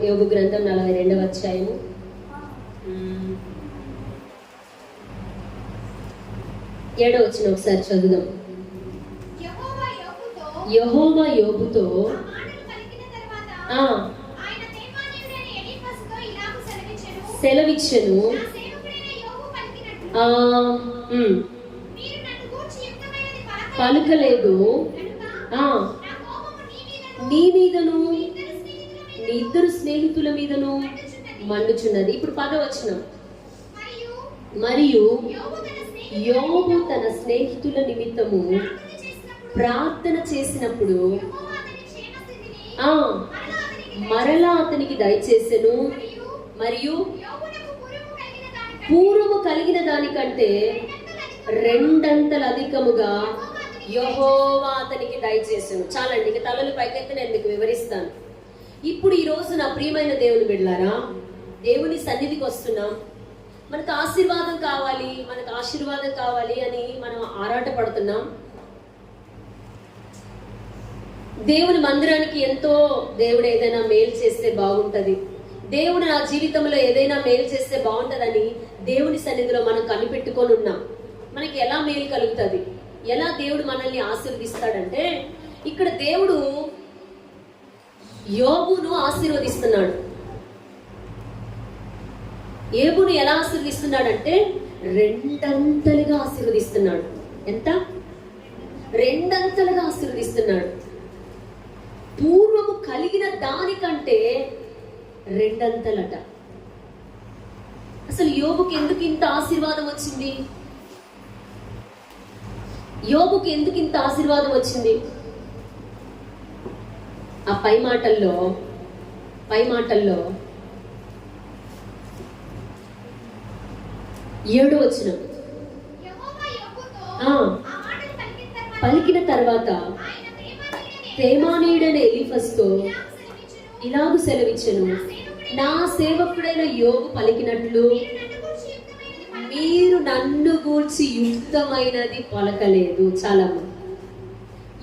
యోబు గ్రంథం 42వ అధ్యాయము 7వ వచనం ఒకసారి చదువుదాం. యెహోవా యోబుతో సెలవిచ్చెను, పలుకలేదు, నీ మీదను నీ ఇద్దరు స్నేహితుల మీదను మండుచున్నది. ఇప్పుడు 10వ వచనం, మరియు యోబు తన స్నేహితుల నిమిత్తము ప్రార్థన చేసినప్పుడు మరలా అతనికి దయచేసెను, మరియు పూర్వము కలిగిన దానికంటే 2 అధికముగా యెహోవా అతనికి దయచేసెను. చాలండి, ఇక తలలు పైకెత్తి నేను మీకు వివరిస్తాను. ఇప్పుడు ఈ రోజు నా ప్రియమైన దేవుని బిడ్డలారా, దేవుని సన్నిధికి వస్తున్నాం. మనకు ఆశీర్వాదం కావాలి అని మనం ఆరాట పడుతున్నాం. దేవుని మందిరానికి ఎంతో దేవుడు ఏదైనా మేలు చేస్తే బాగుంటది, దేవుడు నా జీవితంలో ఏదైనా మేలు చేస్తే బాగుంటదని దేవుని సన్నిధిలో మనం కనిపెట్టుకొని ఉన్నాం. మనకి ఎలా మేలు కలుగుతుంది, ఎలా దేవుడు మనల్ని ఆశీర్వదిస్తాడంటే, ఇక్కడ దేవుడు యోబును ఆశీర్వదిస్తున్నాడు. యోబును ఎలా ఆశీర్వదిస్తున్నాడంటే 2 ఆశీర్వదిస్తున్నాడు. ఎంత? 2 ఆశీర్వదిస్తున్నాడు. పూర్వము కలిగిన దానికంటే 2 అసలు యోబుకి ఎందుకు ఇంత ఆశీర్వాదం వచ్చింది? యోబుకి ఎందుకు ఇంత ఆశీర్వాదం వచ్చింది? ఆ పై మాటల్లో 7వ వచనం, పలికిన తర్వాత తేమానీయుడైన ఎలీఫజుతో ఇలాగు సెలవిచ్చెను, నా సేవకుడైన యోబు పలికినట్లు మీరు నన్ను గూర్చి యుక్తమైనది పలకలేదు. చాలా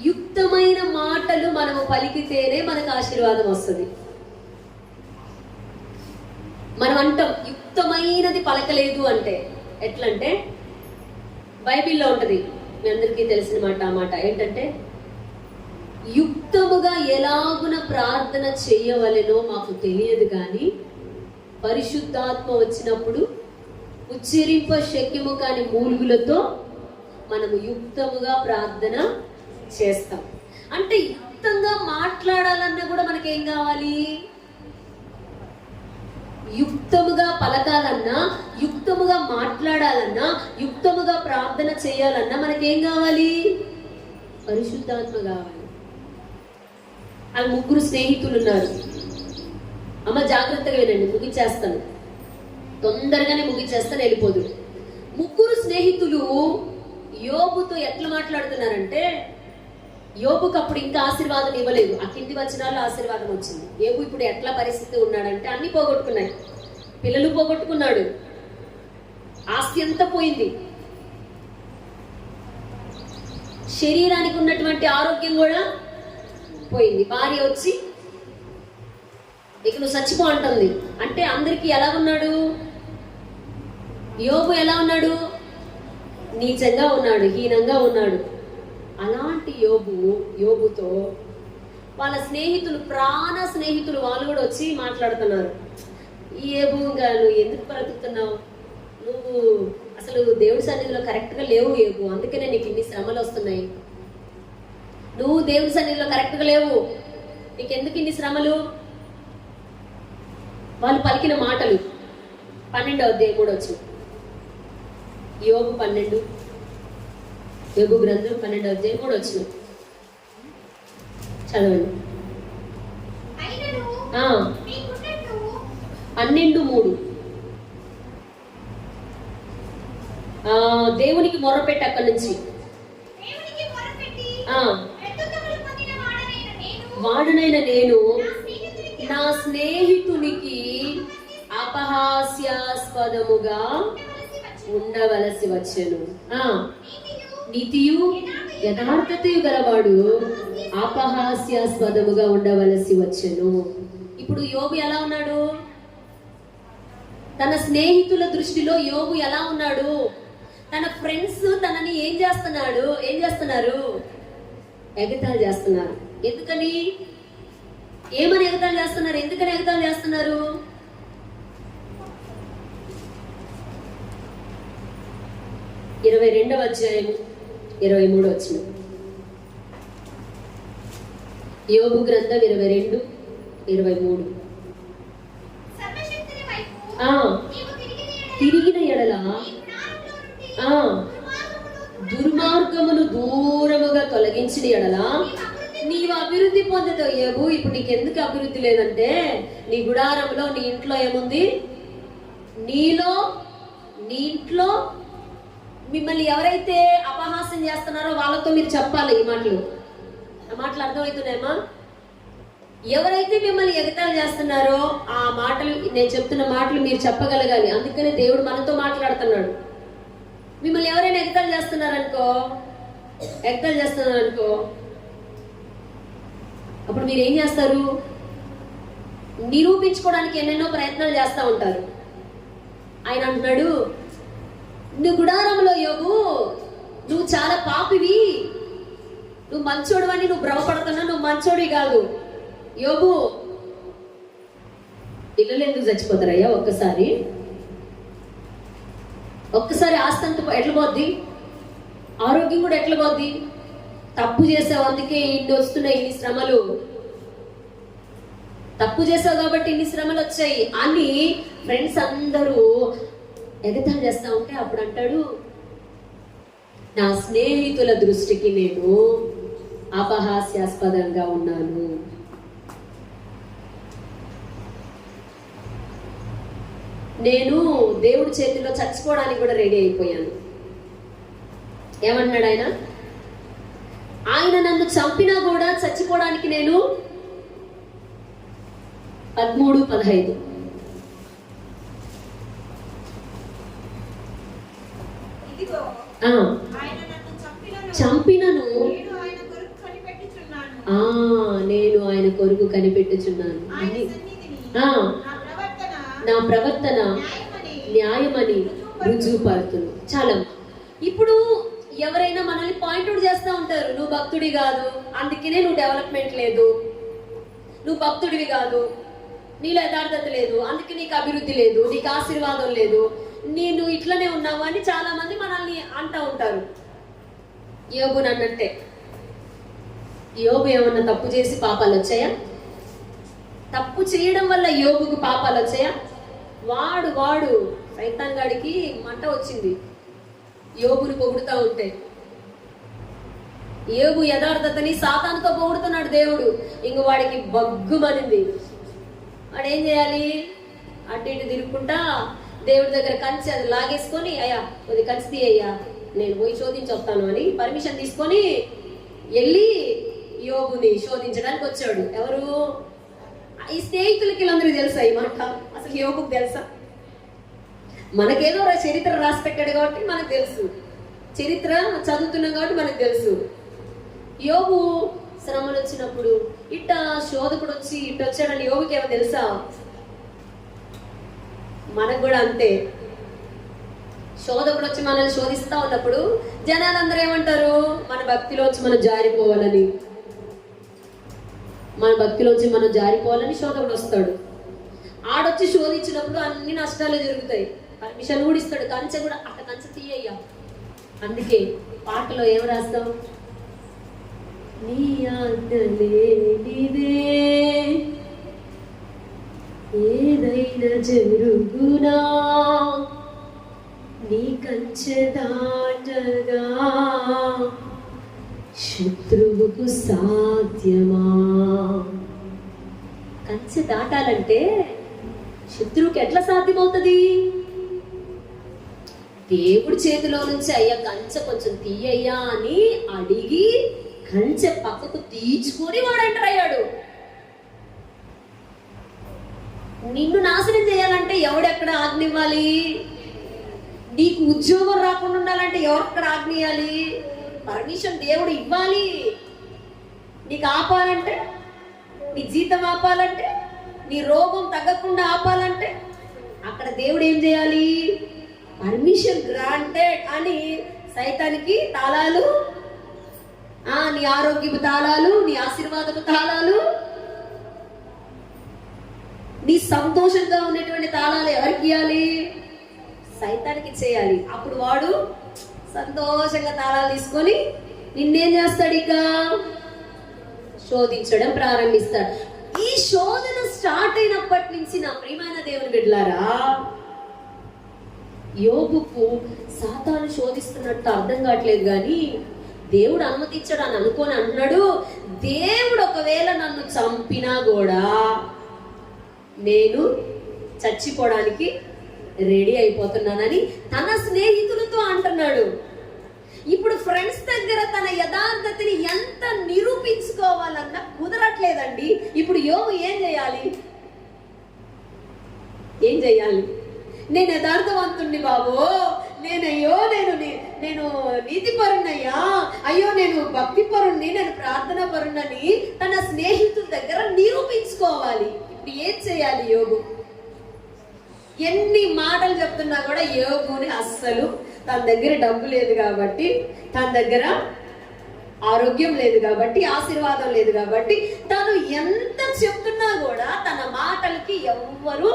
యుక్తమైన మాటలు మనము పలికితేనే మనకు ఆశీర్వాదం వస్తుంది. మనం అంటాం యుక్తమైనది పలకలేదు అంటే ఎట్లంటే, బైబిల్లో ఉంటది, మీ అందరికీ తెలిసిన మాట. ఆ మాట ఏంటంటే, యుక్తముగా ఎలాగున ప్రార్థన చేయవలెనో మాకు తెలియదు, కానీ పరిశుద్ధాత్మ వచ్చినప్పుడు ఉచ్చరింప శక్యము కాని మూలుగులతో మనము యుక్తముగా ప్రార్థన చేస్తాం. అంటే యుక్తంగా మాట్లాడాలన్నా కూడా మనకేం కావాలి? యుక్తముగా పలకాలన్నా, యుక్తముగా మాట్లాడాలన్నా, యుక్తముగా ప్రార్థన చేయాలన్నా మనకేం కావాలి? పరిశుద్ధాత్మ కావాలి. వాళ్ళు 3 స్నేహితులు ఉన్నారు. అమ్మ జాగ్రత్తగా వినండి, ముగిచేస్తాను, తొందరగానే ముగిచేస్తాను, వెళ్ళిపోదు. 3 స్నేహితులు యోబుతో ఎట్లా మాట్లాడుతున్నారంటే, యోబుకు అప్పుడు ఇంకా ఆశీర్వాదం ఇవ్వలేదు, ఆ కింది వచనాల్లో ఆశీర్వాదం వచ్చింది. యోబు ఇప్పుడు ఎట్లా పరిస్థితి ఉన్నాడంటే, అన్ని పోగొట్టుకున్నాయి. పిల్లలు పోగొట్టుకున్నాడు, ఆస్తి అంతా పోయింది, శరీరానికి ఉన్నటువంటి ఆరోగ్యం కూడా పోయింది. భార్య వచ్చి ఇక నువ్వు చచ్చిపో అంటుంది. అంటే అందరికీ ఎలా ఉన్నాడు? యోబు ఎలా ఉన్నాడు? నీచంగా ఉన్నాడు, హీనంగా ఉన్నాడు. అలాంటి యోబుతో వాళ్ళ స్నేహితులు, ప్రాణ స్నేహితులు, వాళ్ళు కూడా వచ్చి మాట్లాడుతున్నారు. యోబు, నువ్వు ఎందుకు బ్రతుకుతున్నావు? నువ్వు అసలు దేవుడి సన్నిధిలో కరెక్ట్గా లేవు యోబు, అందుకనే నీకు ఇన్ని శ్రమలు వస్తున్నాయి. నువ్వు దేవుడి సన్నిధిలో కరెక్ట్గా లేవు, నీకెందుకు ఇన్ని శ్రమలు? వాళ్ళు పలికిన మాటలు 12వ అధ్యాయం 3వ వచనం. యోబు 12, యోబు గ్రంథం 12వ అధ్యాయం 3వ వచనం చదవండి. 12:3 దేవునికి మొర్రపెట్టి అక్కడి నుంచి వాడునైన నేను నా స్నేహితునికి అపహాస్యాస్పదముగా ఉండవలసి వచ్చెను. నీతియు యథార్థతయు గలవాడు అపహాస్యాస్పదముగా ఉండవలసి వచ్చెను. ఇప్పుడు ఇప్పుడు యోబు ఎలా ఉన్నాడు? తన స్నేహితుల దృష్టిలో యోబు ఎలా ఉన్నాడు? తన ఫ్రెండ్స్ తనని ఏం చేస్తున్నారు? ఎగతాళి చేస్తున్నారు. ఎందుకని? ఏమని ఎగతాళి చేస్తున్నారు? ఎందుకని ఎగతాళి చేస్తున్నారు? 22వ అధ్యాయం 23వ వచనం. యోబు గ్రంథం 22:23. తిరిగిన ఎడల దుర్మార్గమును దూరముగా తొలగించిన ఎడల నీవు అభివృద్ధి పొందుతావు. యోబు, ఇప్పుడు నీకు ఎందుకు అభివృద్ధి లేదంటే, నీ గుడారంలో, నీ ఇంట్లో ఏముంది? నీ ఇంట్లో మిమ్మల్ని ఎవరైతే అపహాస్యం చేస్తున్నారో వాళ్ళతో మీరు చెప్పాలి ఈ మాటలు. ఆ మాటలు అర్థమవుతున్నాయమ్మా? ఎవరైతే మిమ్మల్ని ఎగతాళి చేస్తున్నారో ఆ మాటలు, నేను చెప్తున్న మాటలు మీరు చెప్పగలగాలి. అందుకనే దేవుడు మనతో మాట్లాడుతున్నాడు. మిమ్మల్ని ఎవరైనా ఎగతాళి చేస్తున్నారనుకో, అప్పుడు మీరు ఏం చేస్తారు? నిరూపించుకోవడానికి ఎన్నెన్నో ప్రయత్నాలు చేస్తూ ఉంటారు. ఆయన అంటున్నాడు, నువ్వు గుడారంలో యోబు, నువ్వు చాలా పాపివి, నువ్వు మంచోడు అని నువ్వు భ్రమపడుతున్నా, నువ్వు మంచోడివి కాదు. యోబు, పిల్లలు ఎందుకు చచ్చిపోతారయ్యా? ఒక్కసారి ఆస్తి అంత ఎట్లా పోద్ది? ఆరోగ్యం కూడా ఎట్లా పోద్ది? తప్పు చేసావు, అందుకే ఇన్ని వస్తున్నాయి, ఇన్ని శ్రమలు. తప్పు చేసావు కాబట్టి ఇన్ని శ్రమలు వచ్చాయి అని ఫ్రెండ్స్ అందరూ ఎగతాళి చేస్తా ఉంటే అప్పుడు అంటాడు, నా స్నేహితుల దృష్టికి నేను అపహాస్యాస్పదంగా ఉన్నాను. నేను దేవుడి చేతిలో చచ్చిపోవడానికి కూడా రెడీ అయిపోయాను. ఏమన్నాడు ఆయన? ఆయన నన్ను చంపినా కూడా చచ్చిపోవడానికి నేను 13:15. చంపినను నేను ఆయన కొరకు కనిపెట్టుచున్నాను. నా ప్రవర్తన న్యాయమని రుజువుపడుతుంది. చాలా. ఇప్పుడు ఎవరైనా మనల్ని పాయింట్అవుట్ చేస్తూ ఉంటారు, నువ్వు భక్తుడి కాదు, అందుకనే నువ్వు డెవలప్మెంట్ లేదు, నువ్వు భక్తుడివి కాదు, నీలో యథార్థత లేదు, అందుకే నీకు అభివృద్ధి లేదు, నీకు ఆశీర్వాదం లేదు, నేను ఇట్లనే ఉన్నావు అని చాలా మంది మనల్ని అంటూ ఉంటారు. యోబుని అన్నట్టే. యోబు ఏమన్నా తప్పు చేసి పాపాలు వచ్చాయా? తప్పు చేయడం వల్ల యోబుకు పాపాలు వచ్చాయా? వాడు సైతాన్గాడికి మంట వచ్చింది యోబుని పొగుడుతూ ఉంటే. యోబు యథార్థతని సాతానుతో పొగుడుతున్నాడు దేవుడు. ఇంక వాడికి బగ్గుమనింది. వాడు ఏం చేయాలి? అటు ఇటు తిరుగుకుంటా దేవుడి దగ్గర కంచి అది లాగేసుకొని, అయ్యా కొద్ది కంచి తీయ్యా, నేను పోయి శోధించి వస్తాను అని పర్మిషన్ తీసుకొని వెళ్ళి యోబుని శోధించడానికి వచ్చాడు. ఎవరు? ఈ స్నేహితులకి వీళ్ళందరికీ తెలుసా ఈ మాట? అసలు యోబుకు తెలుసా? మనకేదో చరిత్ర రాసి పెట్టాడు కాబట్టి మనకు తెలుసు, చరిత్ర చదువుతున్నాం కాబట్టి మనకు తెలుసు. యోబు శ్రమలు వచ్చినప్పుడు ఇట్ట శోధకుడు వచ్చి ఇట్ట వచ్చాడని యోబుకి ఏమో తెలుసా? మనకు కూడా అంతే. శోధకుడు వచ్చి మనల్ని శోధిస్తా ఉన్నప్పుడు జనాలందరూ ఏమంటారు? మన భక్తిలోంచి మనం జారిపోవాలని, శోధకుడు వస్తాడు. ఆడొచ్చి శోధించినప్పుడు అన్ని నష్టాలే జరుగుతాయి. పర్మిషన్ కూడా ఇస్తాడు, కంచె కూడా అట్ట కంచె తీయ్యా. అందుకే పాటలో ఏం రాస్తాం? నీ ఆజ్ఞలేనిదే ఏదైనా జరుగునా, నీ కంచె దాటగా శత్రువుకు సాధ్యమా? కంచె దాటాలంటే శత్రువుకి ఎట్లా సాధ్యమవుతుంది? దేవుడి చేతిలో నుంచి అయ్యా కంచె కొంచెం తీయ్యా అని అడిగి కంచె పక్కకు తీర్చుకొని వాడు ఎంటర్ అయ్యాడు. నిన్ను నాశనం చేయాలంటే ఎవడెక్కడ ఆజ్ఞ ఇవ్వాలి? నీకు ఉద్యోగం రాకుండా ఉండాలంటే ఎవరెక్కడ ఆజ్ఞ ఇవ్వాలి? పర్మిషన్ దేవుడు ఇవ్వాలి. నీకు ఆపాలంటే, నీ జీతం ఆపాలంటే నీ రోగం తగ్గకుండా ఆపాలంటే అక్కడ దేవుడు ఏం చేయాలి? పర్మిషన్ గ్రాంటెడ్ అని సైతానికి తాళాలు, నీ ఆరోగ్యపు తాళాలు, నీ ఆశీర్వాదపు తాళాలు, నీ సంతోషంగా ఉన్నటువంటి తాళాలు ఎవరికి ఇవ్వాలి? సైతానికి చేయాలి. అప్పుడు వాడు సంతోషంగా తాళాలు తీసుకొని నిన్నేం చేస్తాడు? ఇక శోధించడం ప్రారంభిస్తాడు. ఈ శోధన స్టార్ట్ అయినప్పటి నుంచి నా ప్రియమైన దేవుని బిడ్డలారా, యోబుకు సాతాను శోధిస్తున్నట్టు అర్థం కావట్లేదు, కానీ దేవుడు అనుమతించాడు అని అనుకొని అంటున్నాడు, దేవుడు ఒకవేళ నన్ను చంపినా కూడా నేను చచ్చిపోవడానికి రెడీ అయిపోతున్నానని తన స్నేహితులతో అంటున్నాడు. ఇప్పుడు ఫ్రెండ్స్ దగ్గర తన యథార్థతని ఎంత నిరూపించుకోవాలన్నా కుదరట్లేదండి. ఇప్పుడు యోబు ఏం చేయాలి? నేను యథార్థవంతుణ్ణి బాబు, నేను నీతిపరుణ్ణయ్యా, అయ్యో నేను భక్తి పరుణ్ణి, నేను ప్రార్థన పరుణ్ణని తన స్నేహితుల దగ్గర నిరూపించుకోవాలి. ఇప్పుడు ఏం చేయాలి యోబు? ఎన్ని మాటలు చెప్తున్నా కూడా యోబుని అస్సలు, తన దగ్గర డబ్బు లేదు కాబట్టి, తన దగ్గర ఆరోగ్యం లేదు కాబట్టి, ఆశీర్వాదం లేదు కాబట్టి, తను ఎంత చెప్తున్నా కూడా తన మాటలకి ఎవ్వరు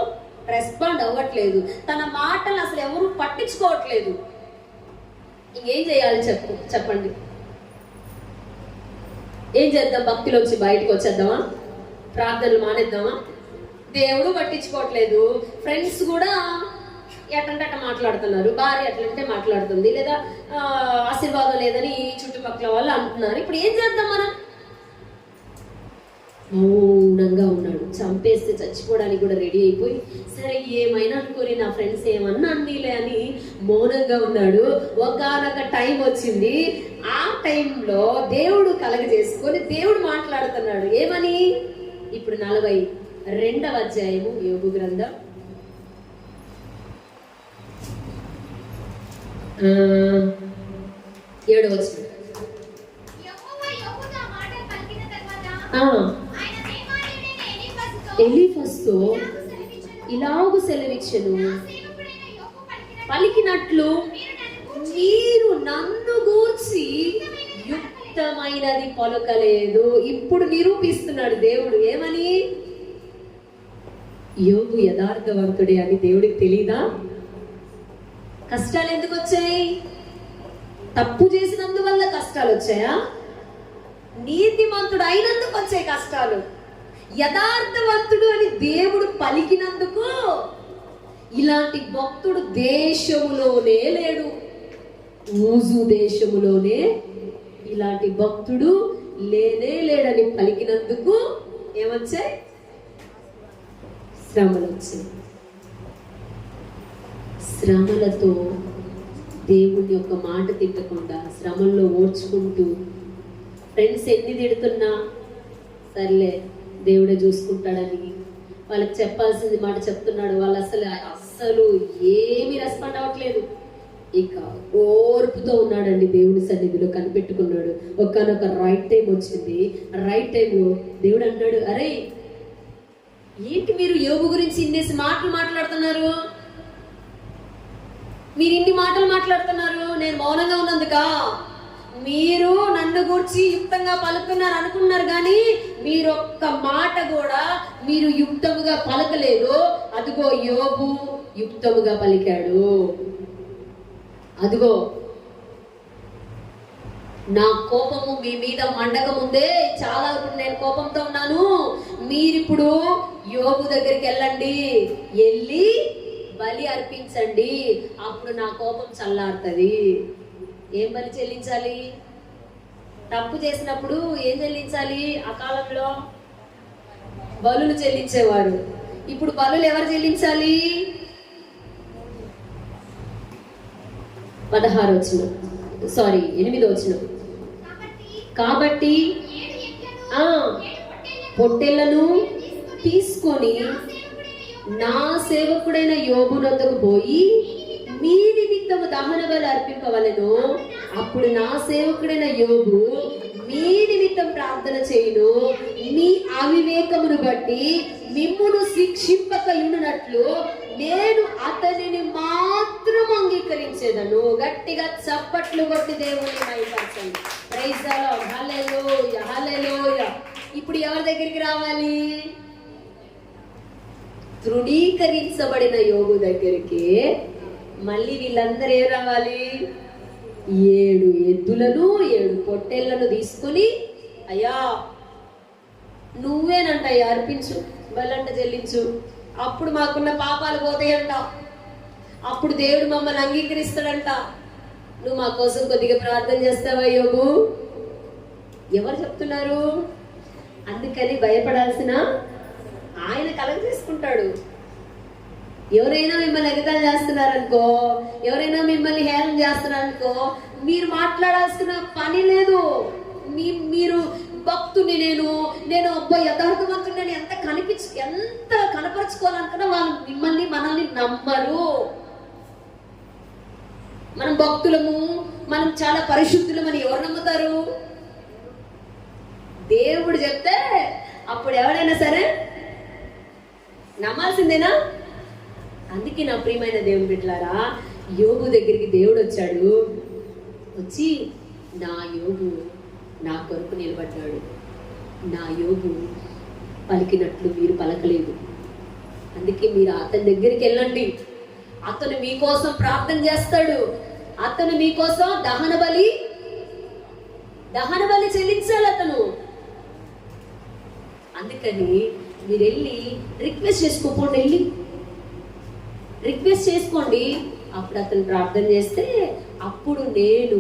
రెస్పాండ్ అవ్వట్లేదు, తన మాటలు అసలు ఎవరు పట్టించుకోవట్లేదు. ఇంకేం చేయాలి చెప్పండి? ఏం చేద్దాం? భక్తిలోంచి బయటకు వచ్చేద్దామా? ప్రార్థనలు మానేద్దామా? దేవుడు పట్టించుకోవట్లేదు, ఫ్రెండ్స్ కూడా ఎట్లంటే అట్లా మాట్లాడుతున్నారు, భార్య ఎట్లంటే మాట్లాడుతుంది, లేదా ఆశీర్వాదం లేదని చుట్టుపక్కల వాళ్ళు అంటున్నారు. ఇప్పుడు ఏం చేద్దాం మనం? మౌనంగా ఉన్నాడు. చంపేస్తే చచ్చిపోవడానికి కూడా రెడీ అయిపోయి, సరే ఏమైనా అనుకోని నా ఫ్రెండ్స్ ఏమన్నా అన్నీలే అని మౌనంగా ఉన్నాడు. ఒకానొక టైం వచ్చింది. ఆ టైంలో దేవుడు కలగజేసుకొని దేవుడు మాట్లాడుతున్నాడు. ఏమని? ఇప్పుడు 42వ అధ్యాయము యోబు గ్రంథం 7వ వచనం. ఎలీఫజుతో ఇలాగు సెలవిచ్చెను, పలికినట్లు మీరు నన్ను గూర్చి యుక్తమైనది పలుకలేదు. ఇప్పుడు నిరూపిస్తున్నాడు దేవుడు. ఏమని? యోబు యథార్థవంతుడే అని దేవుడికి తెలీదా? కష్టాలు ఎందుకు వచ్చాయి? తప్పు చేసినందువల్ల కష్టాలు వచ్చాయా? నీతిమంతుడు అయినందుకు వచ్చాయి కష్టాలు. యథార్థవంతుడు అని దేవుడు పలికినందుకు ఇలాంటి భక్తుడు దేశములోనే లేడు. ఊజు దేశములోనే ఇలాంటి భక్తుడు లేనే లేడని పలికినందుకు ఏమొచ్చాయి? శ్రమలు వచ్చాయి. శ్రమలతో దేవుని యొక్క మాట తిట్టకుండా శ్రమల్లో ఓర్చుకుంటూ, ఫ్రెండ్స్ ఎన్ని తిడుతున్నా సర్లే దేవుడే చూసుకుంటాడని వాళ్ళకి చెప్పాల్సింది మాట చెప్తున్నాడు. వాళ్ళు అస్సలు ఏమీ రెస్పాండ్ అవ్వట్లేదు. ఇక ఓర్పుతో ఉన్నాడండి, దేవుని సన్నిధిలో కనిపెట్టుకున్నాడు. ఒక్కనొక రైట్ టైం వచ్చింది. రైట్ టైంలో దేవుడు అన్నాడు, అరే ఏంటి మీరు యోబు గురించి ఇన్నేసి మాటలు మాట్లాడుతున్నారు? మీరు ఇన్ని మాటలు మాట్లాడుతున్నారు నేను మౌనంగా ఉన్నందుక? మీరు నన్ను గురించి యుక్తంగా పలుకున్నారు అనుకున్నారు, కానీ మీరొక్క మాట కూడా మీరు యుక్తముగా పలకలేదు. అదిగో యోబు యుక్తముగా పలికాడు. అదిగో నా కోపము మీ మీద మండక ముందే చాలా నేను కోపంతో ఉన్నాను. మీరిప్పుడు యోబు దగ్గరికి వెళ్ళి బలి అర్పించండి, అప్పుడు నా కోపం చల్లారుతుంది. ఏం బలి చెల్లించాలి? తప్పు చేసినప్పుడు ఏం చెల్లించాలి? ఆ కాలంలో బలులు చెల్లించేవారు. ఇప్పుడు బలులు ఎవరు చెల్లించాలి? 8వ వచనం. కాబట్టి పొట్టేళ్లను తీసుకొని నా సేవకుడైన యోబు నొద్దకు పోయి మీ నిమిత్తము దహన బలి అర్పింపవలెను. అప్పుడు నా సేవకుడైన యోబు మీ నిమిత్తం ప్రార్థన చేయును, మీ అవివేకమును బట్టి మిమ్మును శిక్షింపకయున్నట్లు నేను అతనిని మాత్రం అంగీకరించేదను. గట్టిగా చప్పట్లు కొట్టి దేవుని మహిమపరచండి. Praise the Lord. Hallelujah, hallelujah. ఇప్పుడు ఎవరి దగ్గరికి రావాలి? తృణీకరించబడిన యోగు దగ్గరికి. మళ్ళీ వీళ్ళందరూ ఏం రావాలి? 7 ఎద్దులను 7 పొట్టేళ్లను తీసుకుని, అయ్యా నువ్వేనంట అర్పించు, బలంట చెల్లించు, అప్పుడు మాకున్న పాపాలు పోతాయంట, అప్పుడు దేవుడు మమ్మల్ని అంగీకరిస్తాడంట. నువ్వు మా కోసం కొద్దిగా ప్రార్థన చేస్తావా యోగు? ఎవరు చెప్తున్నారు? అందుకని భయపడాల్సిన ఆయన కలెక్ట్ చేసుకుంటాడు. ఎవరైనా మిమ్మల్ని ఎగతాళి చేస్తున్నారనుకో, ఎవరైనా మిమ్మల్ని హేళన చేస్తున్నారనుకో, మీరు మాట్లాడాల్సిన పని లేదు. మీరు భక్తుని నేను అబ్బాయి యథార్థవంతుని నేను ఎంత కనపరుచుకోవాలనుకున్నా వాళ్ళు మనల్ని నమ్మరు. మనం భక్తులము, మనం చాలా పరిశుద్ధులమని ఎవరు నమ్ముతారు? దేవుడు చెప్తే అప్పుడు ఎవరైనా సరే నమ్మాల్సిందేనా? అందుకే నా ప్రియమైన దేవుని బిడ్డలారా, యోగు దగ్గరికి దేవుడు వచ్చాడు. వచ్చి నా యోగు నా కొరకు నిలబడ్డాడు, నా యోగు పలికినట్లు మీరు పలకలేదు, అందుకే మీరు అతని దగ్గరికి వెళ్ళండి, అతను మీకోసం ప్రార్థన చేస్తాడు, అతను మీకోసం దహన బలి చెల్లించాలి అతను. అందుకని మీరు వెళ్ళి రిక్వెస్ట్ చేసుకోండి, వెళ్ళి రిక్వెస్ట్ చేసుకోండి. అప్పుడు అతను ప్రార్థన చేస్తే అప్పుడు నేను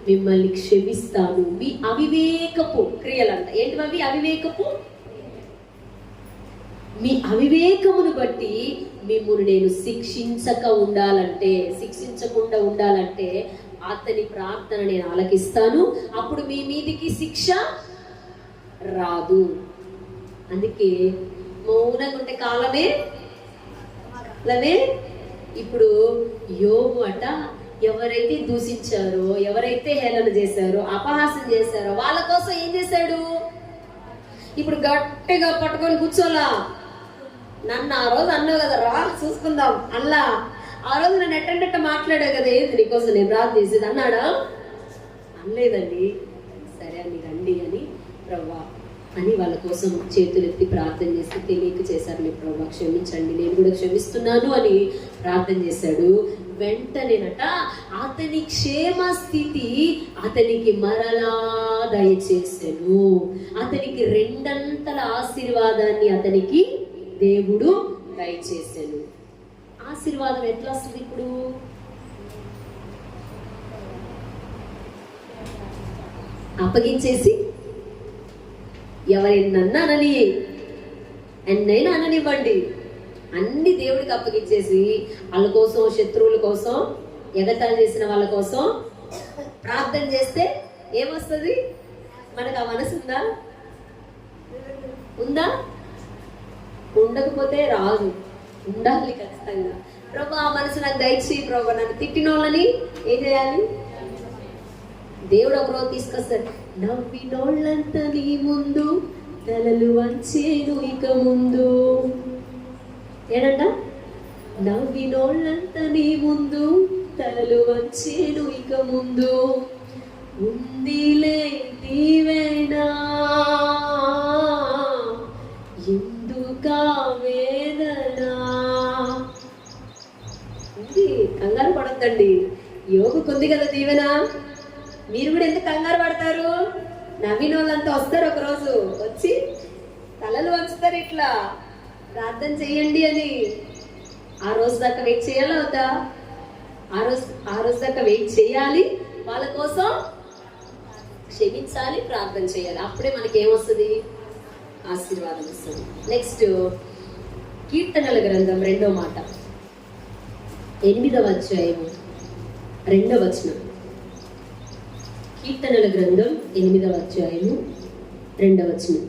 మిమ్మల్ని క్షమిస్తాను. మీ అవివేకపు క్రియలంట. ఏంటివి అవివేకపు? మీ అవివేకమును బట్టి మిమ్మల్ని నేను శిక్షించకుండా ఉండాలంటే అతని ప్రార్థన నేను ఆలకిస్తాను. అప్పుడు మీ మీదికి శిక్ష రాదు. అందుకే మౌనంగా ఉండే కాలమే. ఇప్పుడు యోగు అట ఎవరైతే దూషించారో, ఎవరైతే హేళన చేశారో, అపహాసం చేశారో వాళ్ళ కోసం ఏం చేశాడు? ఇప్పుడు గట్టిగా పట్టుకొని కూర్చోలా. నన్ను ఆ రోజు అన్నావు కదా, రా చూసుకుందాం అల్లా, ఆ రోజు నన్ను ఎట్టంటే మాట్లాడావు కదా, ఏంది నీకోసం నేను ప్రార్థన చేసేది అన్నాడా? అనలేదండి. సరే అని రండి అని ప్రవ్వా అని వాళ్ళ కోసం చేతులు ఎత్తి ప్రార్థన చేసి తెలియక చేశారు, మీ ప్రభా క్షమించండి, నేను కూడా క్షమిస్తున్నాను అని ప్రార్థన చేశాడు. వెంటనేనట అతని క్షేమ స్థితి అతనికి మరలా దయచేసెను. అతనికి 2 ఆశీర్వాదాన్ని అతనికి దేవుడు దయచేసెను. ఆశీర్వాదం ఎట్లా వస్తుంది? ఇప్పుడు అప్పగించేసి ఎవరైనా ఎన్నైనా అననివ్వండి, అన్ని దేవుడికి అప్పగించేసి వాళ్ళ కోసం, శత్రువుల కోసం, ఎగతాళి చేసిన వాళ్ళ కోసం ప్రార్థన చేస్తే ఏమొస్తుంది? మనకు ఆ మనసు ఉందా? ఉండకపోతే రాదు, ఉండాలి ఖచ్చితంగా. ప్రభు ఆ మనసు నాకు దయచేయి ప్రభు, నన్ను తిట్టిన వాళ్ళని ఏం చేయాలి? దేవుడు ఒకరోజు తీసుకొస్తాడు. నవ్వినోళ్ళంతా నీ ముందు తలలు వంచేను ఇక ముందు. ఏనంట? నవ్వినోళ్ళంతా నీ ముందు తలలు వంచేను ఇక ముందు. ఉందిలే దీవెనా ఎందుకా వేదనా. ఉంది, కంగారు పడద్దండి. యోగుకుంది కదా దీవెనా. మీరు కూడా ఎందుకు కంగారు పడతారు? నవ్విన వాళ్ళంతా వస్తారు, ఒకరోజు వచ్చి తలలు వంచుతారు ఇట్లా, ప్రార్థన చెయ్యండి అని. ఆ రోజు దాకా వెయిట్ చేయాలా వద్దా? ఆ రోజు దాకా వెయిట్ చేయాలి, వాళ్ళ కోసం క్షమించాలి, ప్రార్థన చేయాలి. అప్పుడే మనకి ఏమొస్తుంది? ఆశీర్వాదం వస్తుంది. నెక్స్ట్ కీర్తనల గ్రంథం 2వ మాట, 8వ అధ్యాయము 2వ వచనం. కీర్తనల గ్రంథం 8వ అధ్యాయము 2వ వచనం.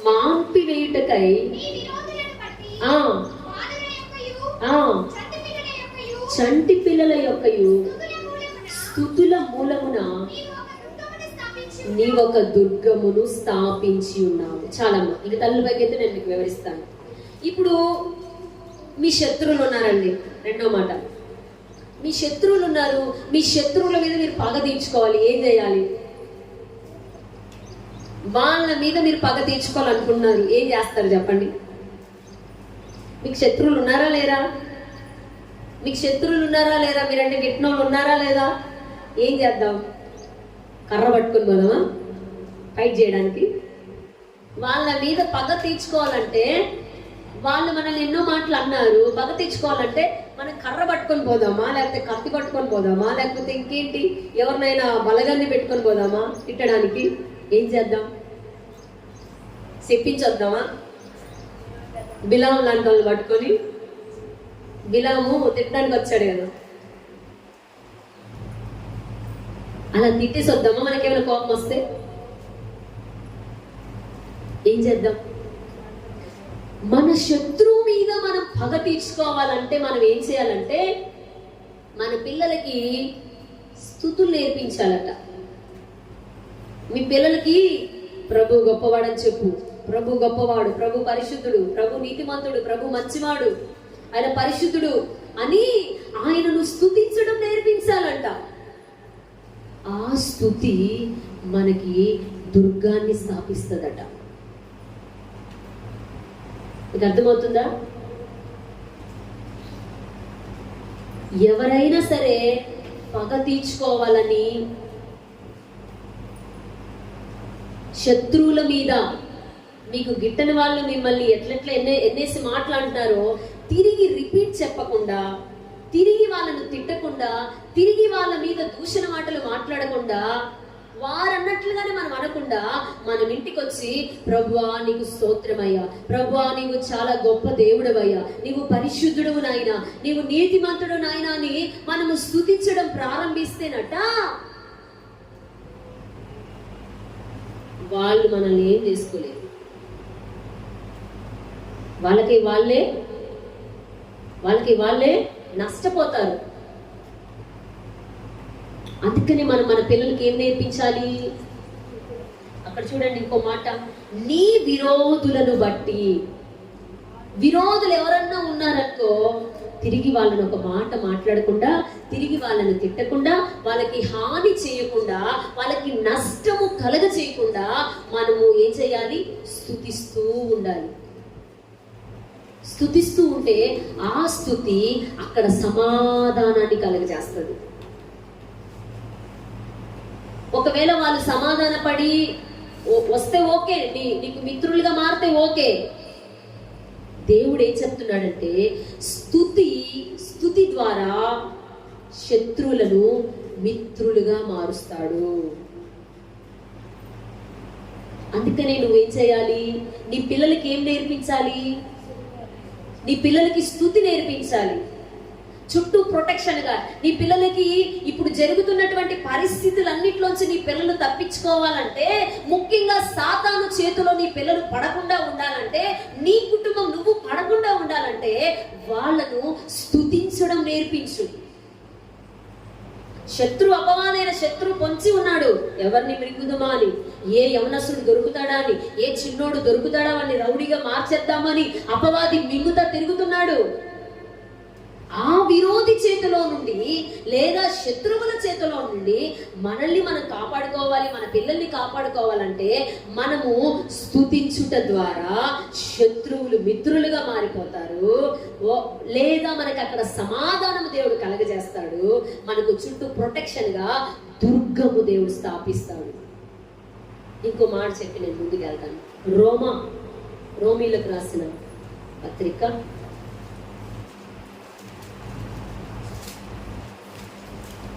మాంపి వేయుటకై చంటి పిల్లల యొక్కయు స్తుతుల మూలమున నీవొక దుర్గమును స్థాపించి ఉన్నావు. చాలమ్మా, ఇక తల్లిపైకి అయితే నేను మీకు వివరిస్తాను. ఇప్పుడు మీ శత్రువులు ఉన్నారండి. రెండో మాట, మీ శత్రువులు ఉన్నారు. మీ శత్రువుల మీద మీరు పగ తీర్చుకోవాలి. ఏం చేయాలి? వాళ్ళ మీద మీరు పగ తీర్చుకోవాలనుకున్నారు. ఏం చేస్తారు చెప్పండి? మీకు శత్రువులు ఉన్నారా లేరా? మీకు శత్రువులు ఉన్నారా లేరా? మీరంటే గిట్టినోళ్ళు ఉన్నారా లేదా? ఏం చేద్దాం? కర్ర పట్టుకుని పోదామా ఫైట్ చేయడానికి? వాళ్ళ మీద పగ తీర్చుకోవాలంటే, వాళ్ళు మనల్ని ఎన్నో మాటలు అన్నారు, పగ తెచ్చుకోవాలంటే మనం కర్ర పట్టుకొని పోదామా, లేకపోతే కత్తి పట్టుకొని పోదామా, లేకపోతే ఇంకేంటి ఎవరినైనా బలగాన్ని పెట్టుకొని పోదామా తిట్టడానికి? ఏం చేద్దాం? చెప్పించొద్దామా? బిలాం లాంటి వాళ్ళు పట్టుకొని, బిలాము తిట్టడానికి వచ్చాడు కదా, అలా తిట్టేసి వద్దామా? మనకేమైనా కోపం వస్తే ఏం చేద్దాం? మన శత్రువు మీద మనం పగ తీర్చుకోవాలంటే మనం ఏం చేయాలంటే, మన పిల్లలకి స్తుతులు నేర్పించాలట. మీ పిల్లలకి ప్రభు గొప్పవాడని చెప్పు, ప్రభు గొప్పవాడు, ప్రభు పరిశుద్ధుడు, ప్రభు నీతిమంతుడు, ప్రభు మంచివాడు, ఆయన పరిశుద్ధుడు అని ఆయనను స్తుతించడం నేర్పించాలంట. ఆ స్తుతి మనకి దుర్గాన్ని స్థాపిస్తుందట. ఇది అర్థమవుతుందా? ఎవరైనా సరే పగ తీర్చుకోవాలని శత్రువుల మీద, మీకు గిట్టని వాళ్ళు మిమ్మల్ని ఎట్లెట్లా ఎన్నేసి మాట్లాడుతున్నారో తిరిగి రిపీట్ చెప్పకుండా, తిరిగి వాళ్ళను తిట్టకుండా, తిరిగి వాళ్ళ మీద దూషణ మాటలు మాట్లాడకుండా, వారన్నట్లుగానే మనం అనకుండా మనం ఇంటికి వచ్చి, ప్రభువా నీకు స్తోత్రమయ్యా, ప్రభువా నీవు చాలా గొప్ప దేవుడవయ్యా, నీవు పరిశుద్ధుడు నాయనా, నీవు నీతిమంతుడు నాయనా అని మనము స్తుతించడం ప్రారంభిస్తేనట వాళ్ళు మనల్ని ఏం చేసుకోలేరు. వాళ్ళకి వాళ్ళే నష్టపోతారు. అందుకని మనం మన పిల్లలకి ఏం నేర్పించాలి? అక్కడ చూడండి ఇంకో మాట, నీ విరోధులను బట్టి. విరోధులు ఎవరన్నా ఉన్నారనుకో, తిరిగి వాళ్ళని ఒక మాట మాట్లాడకుండా, తిరిగి వాళ్ళని తిట్టకుండా, వాళ్ళకి హాని చేయకుండా, వాళ్ళకి నష్టము కలగ చేయకుండా మనము ఏం చేయాలి? స్తుతిస్తూ ఉండాలి. స్తుతిస్తూ ఉంటే ఆ స్తుతి అక్కడ సమాధానాన్ని కలగజేస్తుంది. ఒకవేళ వాళ్ళు సమాధాన పడి వస్తే ఓకే, నీకు మిత్రులుగా మారితే ఓకే. దేవుడు ఏం చెప్తున్నాడంటే, స్తుతి ద్వారా శత్రువులను మిత్రులుగా మారుస్తాడు. అందుకనే నువ్వేం చేయాలి? నీ పిల్లలకి ఏం నేర్పించాలి? నీ పిల్లలకి స్తుతి నేర్పించాలి. చుట్టూ ప్రొటెక్షన్ గా నీ పిల్లలకి ఇప్పుడు జరుగుతున్నటువంటి పరిస్థితులన్నిట్లోంచి నీ పిల్లలు తప్పించుకోవాలంటే, ముఖ్యంగా సాతాను చేతిలో నీ పిల్లలు పడకుండా ఉండాలంటే, నీ కుటుంబం నువ్వు పడకుండా ఉండాలంటే వాళ్ళను స్తుతించడం నేర్పించు. అపవాదైన శత్రువు పొంచి ఉన్నాడు, ఎవరిని మృంగుదమా అని, ఏ యవనసుడు దొరుకుతాడా అని, ఏ చిన్నోడు దొరుకుతాడా అని రౌడీగా మార్చేద్దామని అపవాది మింగుతా తిరుగుతున్నాడు. ఆ విరోధి చేతిలో నుండి లేదా శత్రువుల చేతిలో నుండి మనల్ని మనం కాపాడుకోవాలి, మన పిల్లల్ని కాపాడుకోవాలంటే మనము స్తుతించుట ద్వారా శత్రువులు మిత్రులుగా మారిపోతారు. లేదా మనకి అక్కడ సమాధానము దేవుడు కలగజేస్తాడు. మనకు చుట్టూ ప్రొటెక్షన్ గా దుర్గము దేవుడు స్థాపిస్తాడు. ఇంకో మాట చెప్పి నేను ముందుకు వెళ్తాను. రోమీలకు రాసిన పత్రిక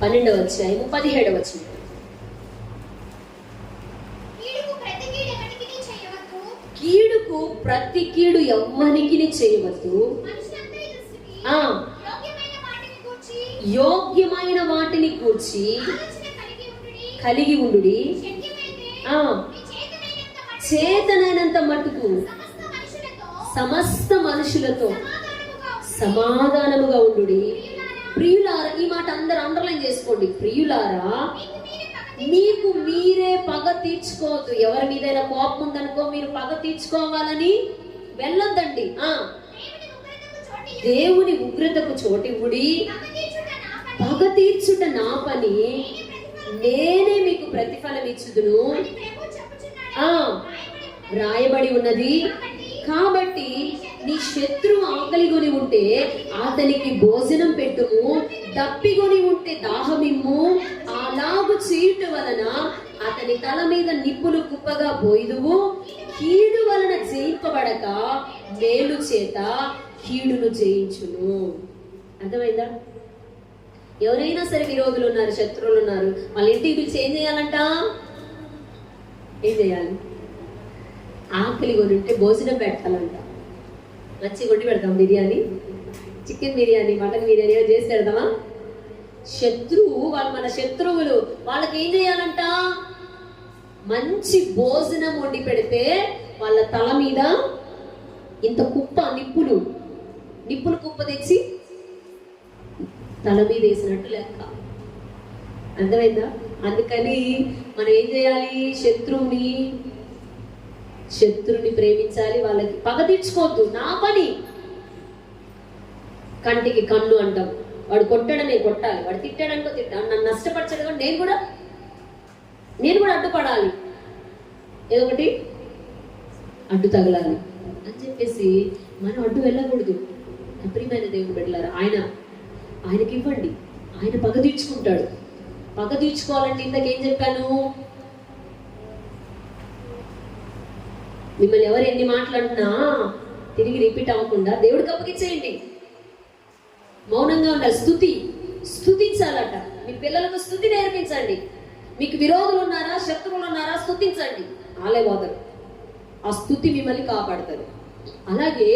12వ అధ్యాయము 17వ వచనం. కీడుకు ప్రతి కీడు ఎవ్వనికి చేయవద్దు, యోగ్యమైన వాటిని కూర్చి కలిగి ఉండుడి, చేతనైనంత మట్టుకు సమస్త మనుషులతో సమాధానముగా ఉండుడి. ప్రియులారా, ఈ మాట అందరు అండర్లైన్ చేసుకోండి. ప్రియులారా, మీకు మీరే పగ తీర్చుకోవద్దు. ఎవరి మీదైనా కోపం ఉందనుకో, మీరు పగ తీర్చుకోవాలని వెళ్ళొద్దండి. దేవుని ఉగ్రతకు చోటివ్వుడి. పగ తీర్చుట నా పని, నేనే మీకు ప్రతిఫలం ఇచ్చుదును రాయబడి ఉన్నది. కాబట్టి నీ శత్రువు ఆకలిగొని ఉంటే అతనికి భోజనం పెట్టుము, దప్పిగొని ఉంటే దాహమిమ్ము. అలాగు చేయుట వలన అతని తల మీద నిప్పులు కుప్పగా పోయిదువు. కీడు వలన జయింపబడక మేలు చేత కీడును జయించును. అర్థమైందా? ఎవరైనా సరే విరోధులు ఉన్నారు, శత్రువులు ఉన్నారు, వాళ్ళ ఇంటికి పిలిచి ఏం చేయాలంట? ఏం చేయాలి? ఆకలి కొని ఉంటే భోజనం పెట్టాలంట. మంచి వండి పెడతాం, బిర్యానీ, చికెన్ బిర్యానీ, మటన్ బిర్యానీ చేసి పెడతామా? శత్రువు వాళ్ళు, మన శత్రువులు, వాళ్ళకి ఏం చేయాలంట? మంచి భోజనం వండి పెడితే వాళ్ళ తల మీద ఇంత కుప్ప నిప్పులు కుప్ప తెచ్చి తల మీద వేసినట్టు లెక్క. అర్థమైందా? అందుకని మనం ఏం చేయాలి? శత్రువుని ప్రేమించాలి, వాళ్ళకి పగ తీర్చుకోవద్దు. నా పని. కంటికి కన్ను అంటాం. వాడు కొట్టాడనే కొట్టాలి, వాడు తిట్టాడనుకో తిట్టాడు, నన్ను నష్టపరచాడు కానీ నేను కూడా అడ్డుపడాలి, ఏదో ఒకటి అడ్డు తగలాలి అని చెప్పేసి మనం అడ్డు వెళ్ళకూడదు. ప్రియమైన దేవుని బిడ్డలారా, ఆయనకి ఇవ్వండి, ఆయన పగ తీర్చుకుంటాడు. పగ తీర్చుకోవాలంటే ఇంతకేం చెప్పాను? మిమ్మల్ని ఎవరు ఎన్ని మాట్లాడినా తిరిగి రిపీట్ అవ్వకుండా దేవుడికి అప్పగిచ్చేయండి. మౌనంగా ఉండాలి. స్తుతించాలట. మీ పిల్లలకు స్తుతి నేర్పించండి. మీకు విరోధులు ఉన్నారా, శత్రువులు ఉన్నారా, స్తుతించండి. ఆలే పోతారు. ఆ స్తుతి మిమ్మల్ని కాపాడతారు. అలాగే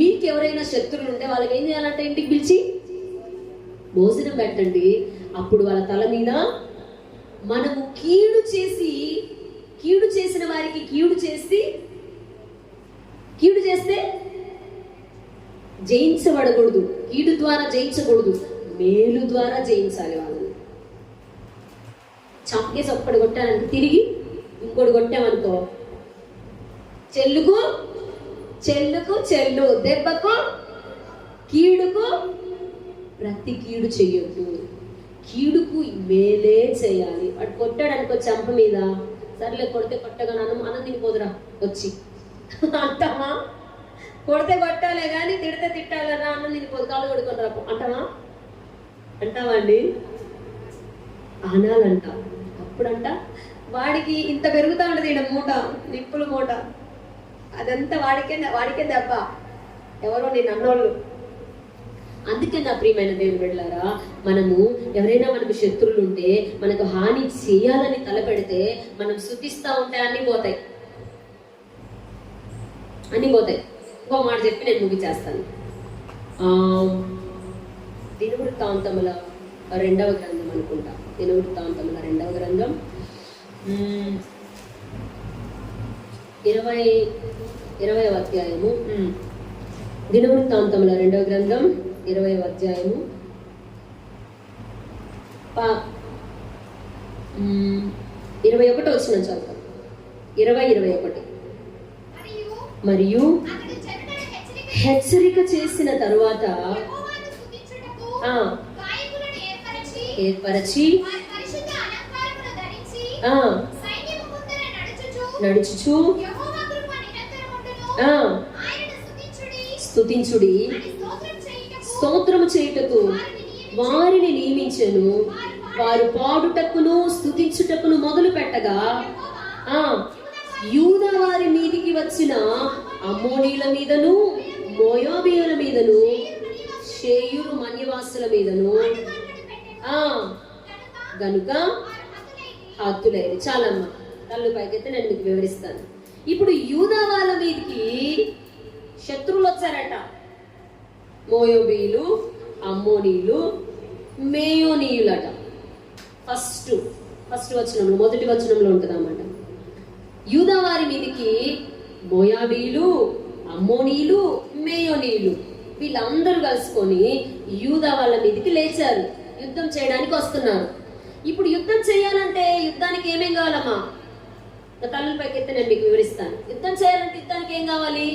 మీకు ఎవరైనా శత్రువులు ఉంటే వాళ్ళకి ఏం చేయాలంటే ఇంటికి పిలిచి భోజనం పెట్టండి. అప్పుడు వాళ్ళ తల మీద మనము కీడు చేసిన వారికి కీడు చేస్తే జయించబడకూడదు. కీడు ద్వారా జయించకూడదు, మేలు ద్వారా జయించాలి. వాళ్ళని చంపేసి ఒక్కడు కొట్టానంటే తిరిగి ఇంకోటి కొట్టామనుకో, చెల్లుకు చెల్లు, దెబ్బకు కీడుకు ప్రతి కీడు చెయ్యొద్దు. కీడుకు మేలే చేయాలి. వాడు కొట్టాడు అనుకో చెంప మీద, సర్లే కొడితే కొట్టగా అన్నం తినిపోదురా వచ్చి అంటామా? కొడితే కొట్టాలే కానీ తిడితే తిట్టాలరా, అన్నం తినిపోదు, కాళ్ళు కొడుకొని రాపు అంటావా అండి? అనాలంట. అప్పుడంట వాడికి ఇంత పెరుగుతా ఉంటుంది ఈడ మూట, నిప్పుల మూట, అదంతా వాడికే దెబ్బ, ఎవరో నేను అన్నోళ్ళు. అందుకే నా ప్రియమైన దేవుని బిడ్డలారా, మనము ఎవరైనా మనకు శత్రువులు ఉంటే, మనకు హాని చేయాలని తలపెడితే మనం స్తుతిస్తా ఉంటే అన్నీ పోతాయి. ఇంకో మాట చెప్పి నేను ముగిచేస్తాను. దినవృత్తాంతముల 2వ గ్రంథం అనుకుంటా. దినవృత్తాంతముల 2వ గ్రంథం 20వ అధ్యాయము. దినవృత్తాంతముల 2వ గ్రంథం 20వ అధ్యాయము 21వ వచనం చదువుతాం. 20-21. మరియు హెచ్చరిక చేసిన తరువాత ఏర్పరచి నడుచుచు స్తుతించుడి, స్తోత్రము చేయుటకు వారిని నియమించెను. వారు పాడుటకును స్తుతించుటకును మొదలు పెట్టగా యూదా వారి మీదికి వచ్చిన అమ్మోనీల మీదను, మోయాబీయుల మీదను, షేయూరు మన్యవాసుల మీదను గనుక హతులైరు. చాలమ్మా, కళ్ళు పైకైతే నేను మీకు వివరిస్తాను. ఇప్పుడు యూదా వాళ్ళ మీదకి శత్రువులు వచ్చారట. మోయాబీయులు, అమ్మోనీయులు, మేయోనీయులట. ఫస్ట్ వచనంలో, మొదటి వచనంలో ఉంటుంది అన్నమాట. యూదా వారి మీదికి మోయాబీయులు, అమ్మోనీయులు, మేయోనీయులు వీళ్ళందరూ కలుసుకొని యూదా వాళ్ళ మీదకి లేచారు, యుద్ధం చేయడానికి వస్తున్నారు. ఇప్పుడు యుద్ధం చేయాలంటే యుద్ధానికి ఏమేం కావాలమ్మా? నా కళ్ళ పైకి ఎత్తే నేను మీకు వివరిస్తాను. యుద్ధం చేయాలంటే యుద్ధానికి ఏం కావాలి?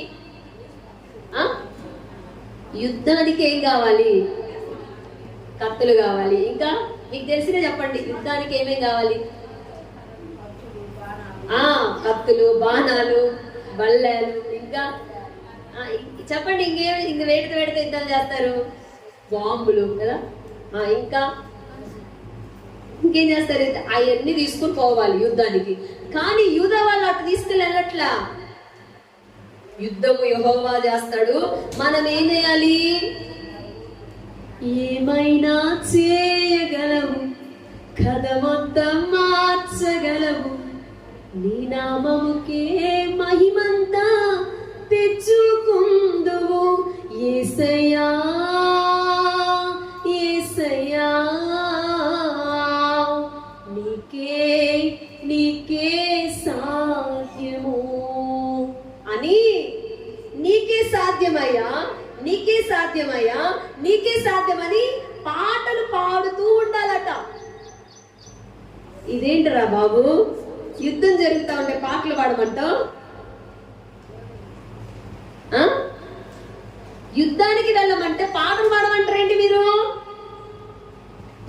యుద్ధానికి ఏం కావాలి? కత్తులు కావాలి. ఇంకా మీకు తెలిసినే చెప్పండి, యుద్ధానికి ఏమేం కావాలి? కత్తులు, బాణాలు, బల్లెలు. ఇంకా చెప్పండి, ఇంక వేడితే యుద్ధాలు చేస్తారు? బాంబులు కదా. ఇంకా ఇంకేం చేస్తారు? అవన్నీ తీసుకుని పోవాలి యుద్ధానికి. కానీ యూదా వాళ్ళు అటు తీసుకెళ్ళట్లా. యుద్ధము యెహోవా చేస్తాడు, మనం ఏం చేయాలి? ఏమైనా చేయగలవు, కథ మొత్తం మార్చగలవు, నీ నామముకే మహిమంతా తెచ్చుకుందువు యేసయ్యా, యేసయ్యా, నీకే సాధ్యము అని. నీకే సాధ్యమయ్యా, నీకే సాధ్యమయ్యా, నీకే సాధ్యమని పాటలు పాడుతూ ఉండాలట. ఇదేంటరా బాబు, యుద్ధం జరుగుతా ఉంటే పాటలు పాడమంటావు? యుద్ధానికి వెళ్ళమంటే పాటలు పాడమంటారేంటి మీరు?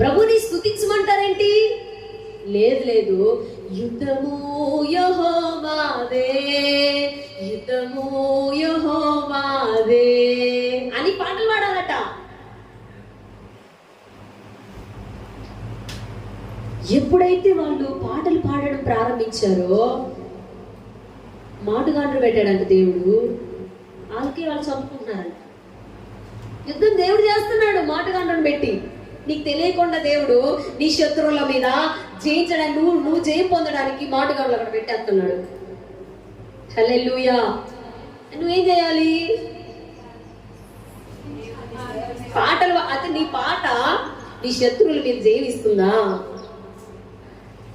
ప్రభుని స్తుతించమంటారేంటి? లేదు, యుద్ధము యెహోవాదే, యుద్ధము యెహోవాదే అని పాటలు పాడాలట. ఎప్పుడైతే వాళ్ళు పాటలు పాడడం ప్రారంభించారో మాటుగాండ్రు పెట్టాడంట దేవుడు. వాళ్ళకి వాళ్ళు చంపుకుంటున్నారంట. యుద్ధం దేవుడు చేస్తున్నాడు మాటుగాండ్రుని పెట్టి. నీకు తెలియకుండా దేవుడు నీ శత్రువుల మీద జయించడానికి, నువ్వు జయం పొందడానికి మాటుగాండ్రులు అక్కడ పెట్టేస్తున్నాడు. హల్లెలూయా. నువ్వేం చేయాలి? పాటలు. అయితే నీ పాట నీ శత్రువుల మీద జయిస్తుందా?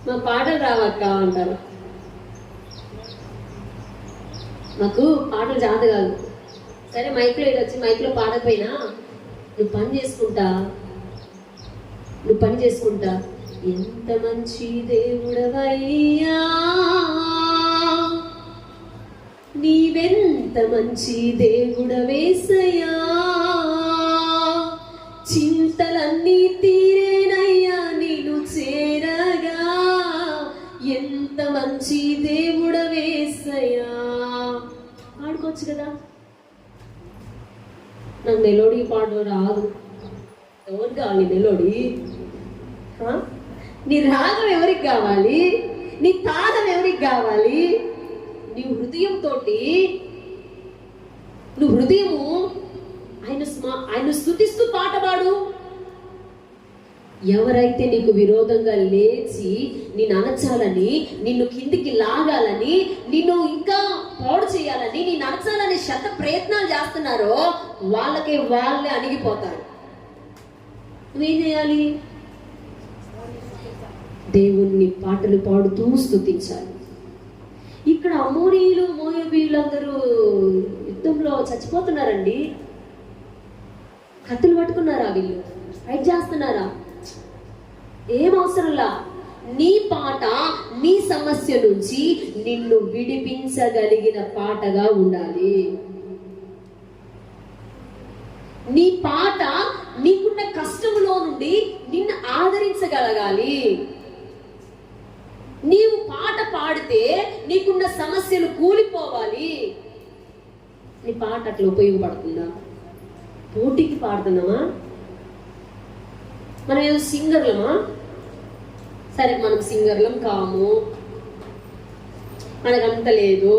మా పాటలు రావక్క అంటారు. మాకు పాటలు జాత కాదు. సరే మైక్లో వచ్చి మైక్లో పాడకపోయినా నువ్వు పని చేసుకుంటా ఎంత మంచి దేవుడవయ్యా, నీవెంత మంచి దేవుడవేసయ్యా, చింతలన్నీ తీరేనయ్యా నేను చేరగా, ఎంత మంచి దేవుడవేసయ్యా. పాడుకోవచ్చు కదా. నాకు మెలోడీ పాడడం రాదు. ఎవరికి కావాలి మెలోడీ? నీ రాగం ఎవరికి కావాలి? నీ తాళం ఎవరికి కావాలి? నీ హృదయంతో, నువ్వు హృదయము ఆయన స్తుతిస్తూ పాట పాడు. ఎవరైతే నీకు విరోధంగా లేచి నిన్ను అనచాలని, నిన్ను కిందికి లాగాలని, నిన్ను ఇంకా పాడు చేయాలని, నిన్ను అనచాలని శత ప్రయత్నాలు చేస్తున్నారో వాళ్ళకే వాళ్ళే అణిగిపోతారు. నువ్వేం చేయాలి? దేవుణ్ణి పాటలు పాడుతూ స్తుతించాలి. ఇక్కడ అమోరీలు, మోయాబీయులు అందరూ యుద్ధంలో చచ్చిపోతున్నారండి. కత్తులు పట్టుకున్నారా? వీళ్ళు ఫైట్ చేస్తున్నారా? ఏం అవసరంలా. నీ పాట నీ సమస్య నుంచి నిన్ను విడిపించగలిగిన పాటగా ఉండాలి. నీ పాట నీకున్న కష్టములో నుండి నిన్ను ఆదరించగలగాలి. నీవు పాట పాడితే నీకున్న సమస్యలు కూలిపోవాలి. నీ పాట అట్లా ఉపయోగపడుతుందా? పోటీకి పాడుతున్నామా? మనం ఏదో సింగర్లమా? సరే, మనం సింగర్లం కాము, మనకంత లేదు.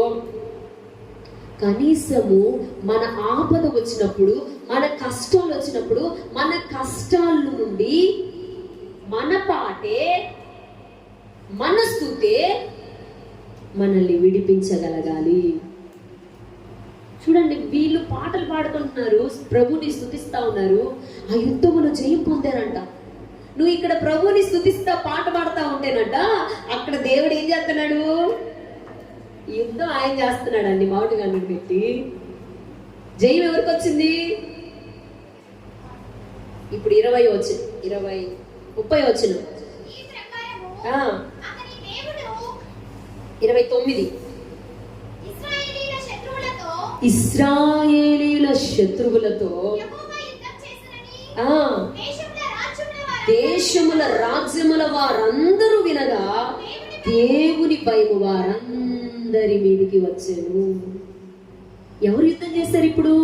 కనీసము మన ఆపద వచ్చినప్పుడు, మన కష్టాలు వచ్చినప్పుడు, మన కష్టాల నుండి మన పాటే, మన స్తుతే మనల్ని విడిపించగలగాలి. చూడండి, వీళ్ళు పాటలు పాడుకుంటున్నారు, ప్రభుని స్తుతిస్తా ఉన్నారు, ఆ యుద్ధములో జయం పొందారంట. నువ్వు ఇక్కడ ప్రభుని స్తుతిస్తా పాట పాడుతా ఉంటేనంట, అక్కడ దేవుడు ఏం చేస్తున్నాడు? యుద్ధం ఆయన చేస్తున్నాడు అండి. మాటుగాండ్రుని పెట్టి జయం ఎవరికి వచ్చింది? ఇప్పుడు 20 వచ్చి 30 వచ్చిన 29 ఇశ్రాయేలీల శత్రువులతో దేశముల రాజ్యముల వారందరూ వినగా దేవుని భయము వారందరి మీదికి వచ్చాను. ఎవరు యుద్ధం చేశారు? ఇప్పుడు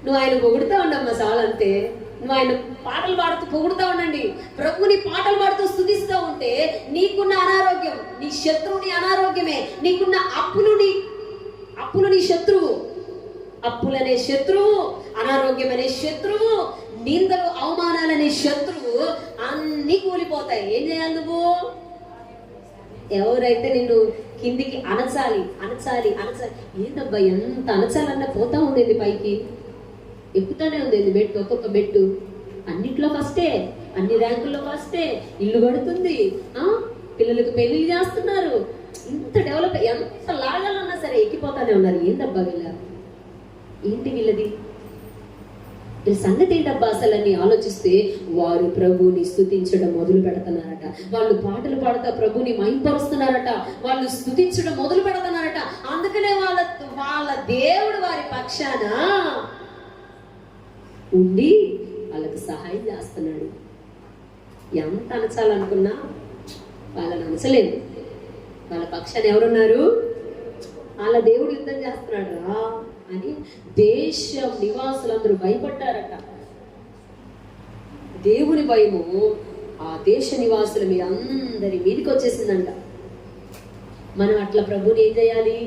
నువ్వు ఆయన పొగుడుతా ఉండమ్మా చాలంతే. నువ్వు ఆయన పాటలు పాడుతూ పొగుడుతా ఉండండి. ప్రభుని పాటలు పాడుతూ స్తుతిస్తూ ఉంటే నీకున్న అనారోగ్యం నీ శత్రువుని అనారోగ్యమే. నీకున్న అప్పులు నీ శత్రువు. అప్పులనే శత్రువు, అనారోగ్యం అనే శత్రువు, నిందలు అవమానాలనే శత్రువు అన్ని కూలిపోతాయి. ఏం చేయాలి నువ్వు? ఎవరైతే నిన్ను కిందికి అనచాలి. ఏందబ్బా ఎంత అనచాలన్నా పోతా ఉండేది పైకి, ఎక్కుతానే ఉండేది మెట్టు, ఒక్కొక్క మెట్టు. అన్నిట్లో ఫస్టే, అన్ని ర్యాంకుల్లో ఫస్టే, ఇల్లు పడుతుంది, పిల్లలకు పెళ్లి చేస్తున్నారు, ఇంత డెవలప్, ఎంత లాగాలన్నా సరే ఎక్కిపోతానే ఉన్నారు. ఏందబ్బా ఏంటి వీళ్ళది సంగతి ఏంటబ్బా అసలు అని ఆలోచిస్తే వారు ప్రభుని స్తుతించడం మొదలు పెడుతున్నారట. వాళ్ళు పాటలు పాడుతా ప్రభుని మైంపరుస్తున్నారట. వాళ్ళు స్తుతించడం మొదలు పెడుతున్నారట. అందుకనే వాళ్ళ దేవుడు వారి పక్షాన ఉండి వాళ్ళకి సహాయం చేస్తున్నాడు. ఎంత అనచాలనుకున్నా వాళ్ళని అనచలేదు. వాళ్ళ పక్షాన ఎవరున్నారు? వాళ్ళ దేవుడు యుద్ధం చేస్తున్నాడు రా అని దేశం నివాసులందరూ భయపడ్డారట. దేవుని భయము ఆ దేశ నివాసుల మీద అందరి మీదకి వచ్చేసిందంట. మనం అట్లా ప్రభుని ఏం చేయాలి?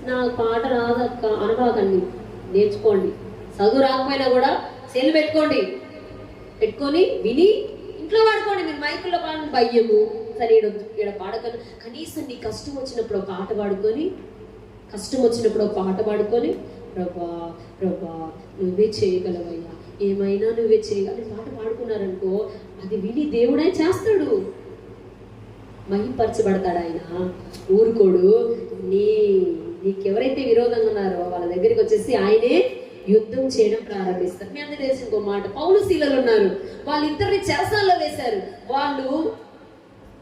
నాకు పాట రాదక్క అనబాకండి, నేర్చుకోండి. చదువు రాకపోయినా కూడా సెల్ పెట్టుకొని విని ఇంట్లో పాడుకోండి. మీరు మైకుల్లో పాడని భయ్యము సరే ఈడ పాడకను. కనీసం నీ కష్టం వచ్చినప్పుడు ఒక పాట పాడుకొని ప్రభా నువ్వే చేయగలవయ్యా, ఏమైనా నువ్వే చేయగల పాట పాడుకున్నారనుకో, అది విని దేవుడే చేస్తాడు, మహింపరచబడతాడు ఆయన. ఊరుకోడు. నీకెవరైతే విరోధంగా ఉన్నారో వాళ్ళ దగ్గరికి వచ్చేసి ఆయనే యుద్ధం చేయడం ప్రారంభిస్తారు. మీ అందరూ తెలిసిన ఇంకో మాట, పౌలు శీలలు ఉన్నారు, వాళ్ళిద్దరిని చెరసాల్లో వేశారు. వాళ్ళు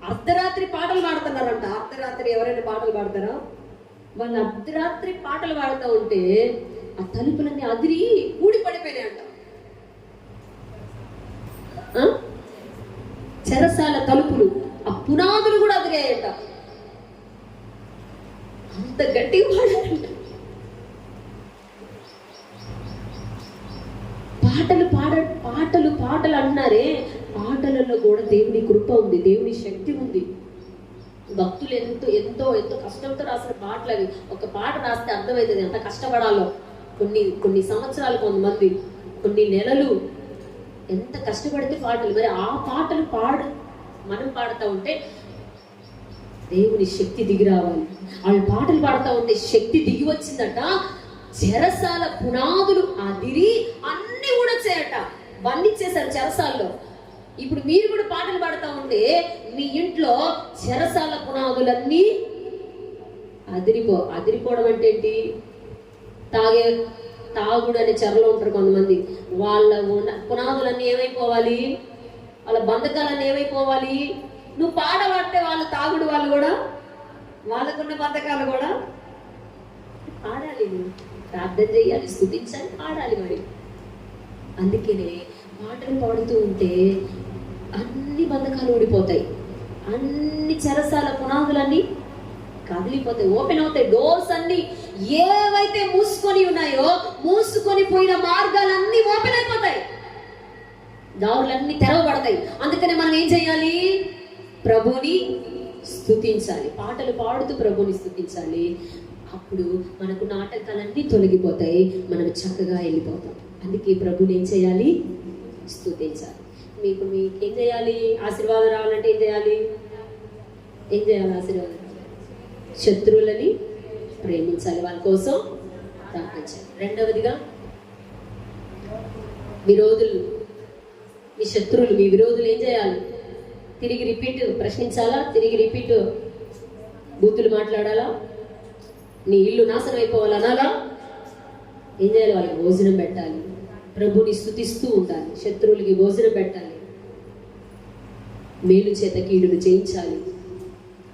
అర్ధరాత్రి పాటలు పాడుతున్నారంట. అర్ధరాత్రి ఎవరైనా పాటలు పాడతారా? వాళ్ళు అర్ధరాత్రి పాటలు పాడుతూ ఉంటే ఆ తలుపులన్నీ అదిరి ఊడి పడిపోయినాయంట. చెరసాల తలుపులు, ఆ పునాదులు కూడా అదిరాయంట. అంత గట్టిగా పాడారంట. పాటలు అంటున్నారే, పాటలలో కూడా దేవుని కృప ఉంది, దేవుని శక్తి ఉంది. భక్తులు ఎంతో కష్టంతో రాసిన పాటలు అవి. ఒక పాట రాస్తే అర్థమవుతుంది ఎంత కష్టపడాలో. కొన్ని సంవత్సరాలు, కొంతమంది కొన్ని నెలలు ఎంత కష్టపడితే పాటలు. మరి ఆ పాటలు మనం పాడుతూ ఉంటే దేవుని శక్తి దిగి రావాలి. వాళ్ళు పాటలు పాడుతూ ఉంటే శక్తి దిగి వచ్చిందట. చెరసాల పునాదులు అదిరి అన్ని కూడా చేయట బంధించేశారు చెరసాల్లో. ఇప్పుడు మీరు కూడా పాటలు పాడుతూ ఉంటే మీ ఇంట్లో చెరసాల పునాదులన్నీ అదిరిపోవడం అంటే ఏంటి? తాగుడు అనే చెరలో ఉంటారు కొంతమంది. వాళ్ళ పునాదులన్నీ ఏమైపోవాలి? వాళ్ళ బంధకాలన్నీ ఏమైపోవాలి? నువ్వు పాట పాడితే వాళ్ళ తాగుడు వాళ్ళు కూడా, వాళ్ళకున్న బంధకాలు కూడా ఆడాలి. నువ్వు ప్రార్థన చేయాలి, స్తుతించాలి, ఆడాలి. మరి అందుకనే పాటలు పాడుతూ ఉంటే అన్ని బంధకాలు ఊడిపోతాయి, అన్ని చెరసాల పునాదులన్నీ కదిలిపోతాయి, ఓపెన్ అవుతాయి. డోర్స్ అన్ని ఏవైతే మూసుకొని ఉన్నాయో, మూసుకొని పోయిన మార్గాలన్నీ ఓపెన్ అయిపోతాయి, దారులన్నీ తెరవబడతాయి. అందుకనే మనం ఏం చేయాలి? ప్రభుని స్తుతించాలి, పాటలు పాడుతూ ప్రభుని స్తుతించాలి. అప్పుడు మనకు నాటకాలన్నీ తొలగిపోతాయి, మనం చక్కగా వెళ్ళిపోతాం. అందుకే ప్రభుని ఏం చేయాలి? స్తుతించాలి. మీకేం చేయాలి? ఆశీర్వాదం రావాలంటే ఏం చేయాలి? ఆశీర్వాదం? శత్రువులని ప్రేమించాలి, వాళ్ళ కోసం ప్రార్థించాలి. రెండవదిగా విరోధులు, మీ శత్రువులు, మీ విరోధులు ఏం చేయాలి? తిరిగి రిపీట్ ప్రశ్నించాలా? తిరిగి రిపీట్ బూతులు మాట్లాడాలా? నీ ఇల్లు నాశనం అయిపోవాలనాలా? ఏం చేయాలి? వాళ్ళకి భోజనం పెట్టాలి, ప్రభుని స్తుతిస్తూ ఉండాలి, శత్రువులకి భోజనం పెట్టాలి, మేలు చేత కీడును జయించాలి.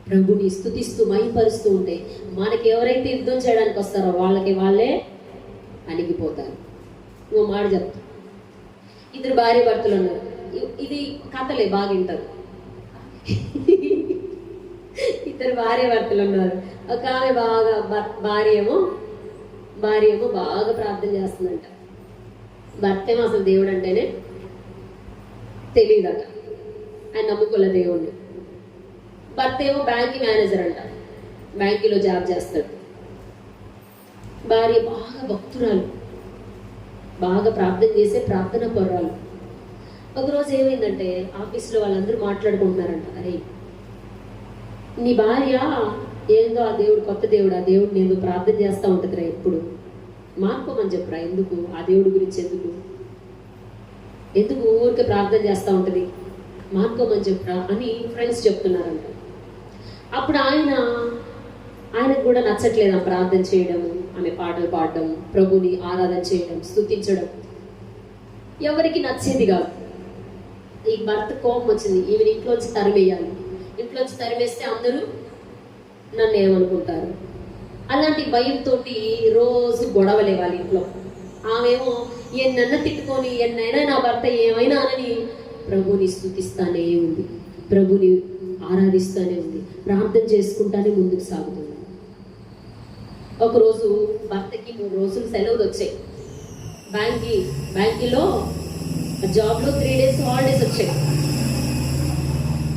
ప్రభుని స్తుతిస్తూ మహిమపరుస్తూ ఉంటే మనకి ఎవరైతే యుద్ధం చేయడానికి వస్తారో వాళ్ళకి వాళ్ళే అణిగిపోతారు. ఇంకో మాట చెప్తా, ఇద్దరు భార్య భర్తలు ఉన్నారు. ఇది కథలే, బాగా వింటారు. ఇద్దరు భార్య భర్తలు ఉన్నారు. ఒక ఆమె బాగా భార్య ఏమో బాగా ప్రార్థన చేస్తుందంట. భర్త ఏమో అసలు దేవుడు అంటేనే తెలియదట, ఆయన నమ్ముకోలే దేవుణ్ణి. భర్త ఏమో బ్యాంక్ మేనేజర్ అంట, బ్యాంకులో జాబ్ చేస్తాడు. భార్య బాగా భక్తురాలు, బాగా ప్రార్థన చేసే ప్రార్థన పర్రాలు. ఒకరోజు ఏమైందంటే ఆఫీస్లో వాళ్ళందరూ మాట్లాడుకుంటున్నారంట, అరే నీ భార్య ఏందో ఆ దేవుడు కొత్త దేవుడు, ఆ దేవుడిని ఏదో ప్రార్థన చేస్తూ ఉంటుందిరా, ఎప్పుడు మార్కోమని చెప్పరా, ఎందుకు ఆ దేవుడి గురించి ఎందుకు ఊరికే ప్రార్థన చేస్తూ ఉంటుంది, మార్కోమని చెప్పరా అని ఫ్రెండ్స్ చెప్తున్నారంట. అప్పుడు ఆయనకు కూడా నచ్చట్లేదు ఆ ప్రార్థన చేయడం, ఆమె పాటలు పాడడం, ప్రభుని ఆరాధన చేయడం, స్తుతించడం ఎవరికి నచ్చేది కాదు. ఈ భర్త కోపం వచ్చింది, ఈమెను ఇంట్లోంచి తరిమేయాలి, ఇంట్లోంచి తరిమేస్తే అందరూ నన్ను ఏమనుకుంటారు, అలాంటి భయంతో రోజు గొడవలే వాళ్ళ ఇంట్లో. ఆమెమో ఎన్నన్నా తిట్టుకొని ఎన్నైనా నా భర్త ఏమైనా అనని ప్రభుని స్తుతిస్తానే ఉంది, ప్రభుని ఆరాధిస్తానే ఉంది, ప్రార్థన చేసుకుంటానే ముందుకు సాగుతుంది. ఒకరోజు భర్తకి 3 రోజులు సెలవులు వచ్చాయి. బ్యాంకులో జాబ్లో 3 days హాలిడేస్ వచ్చాయి.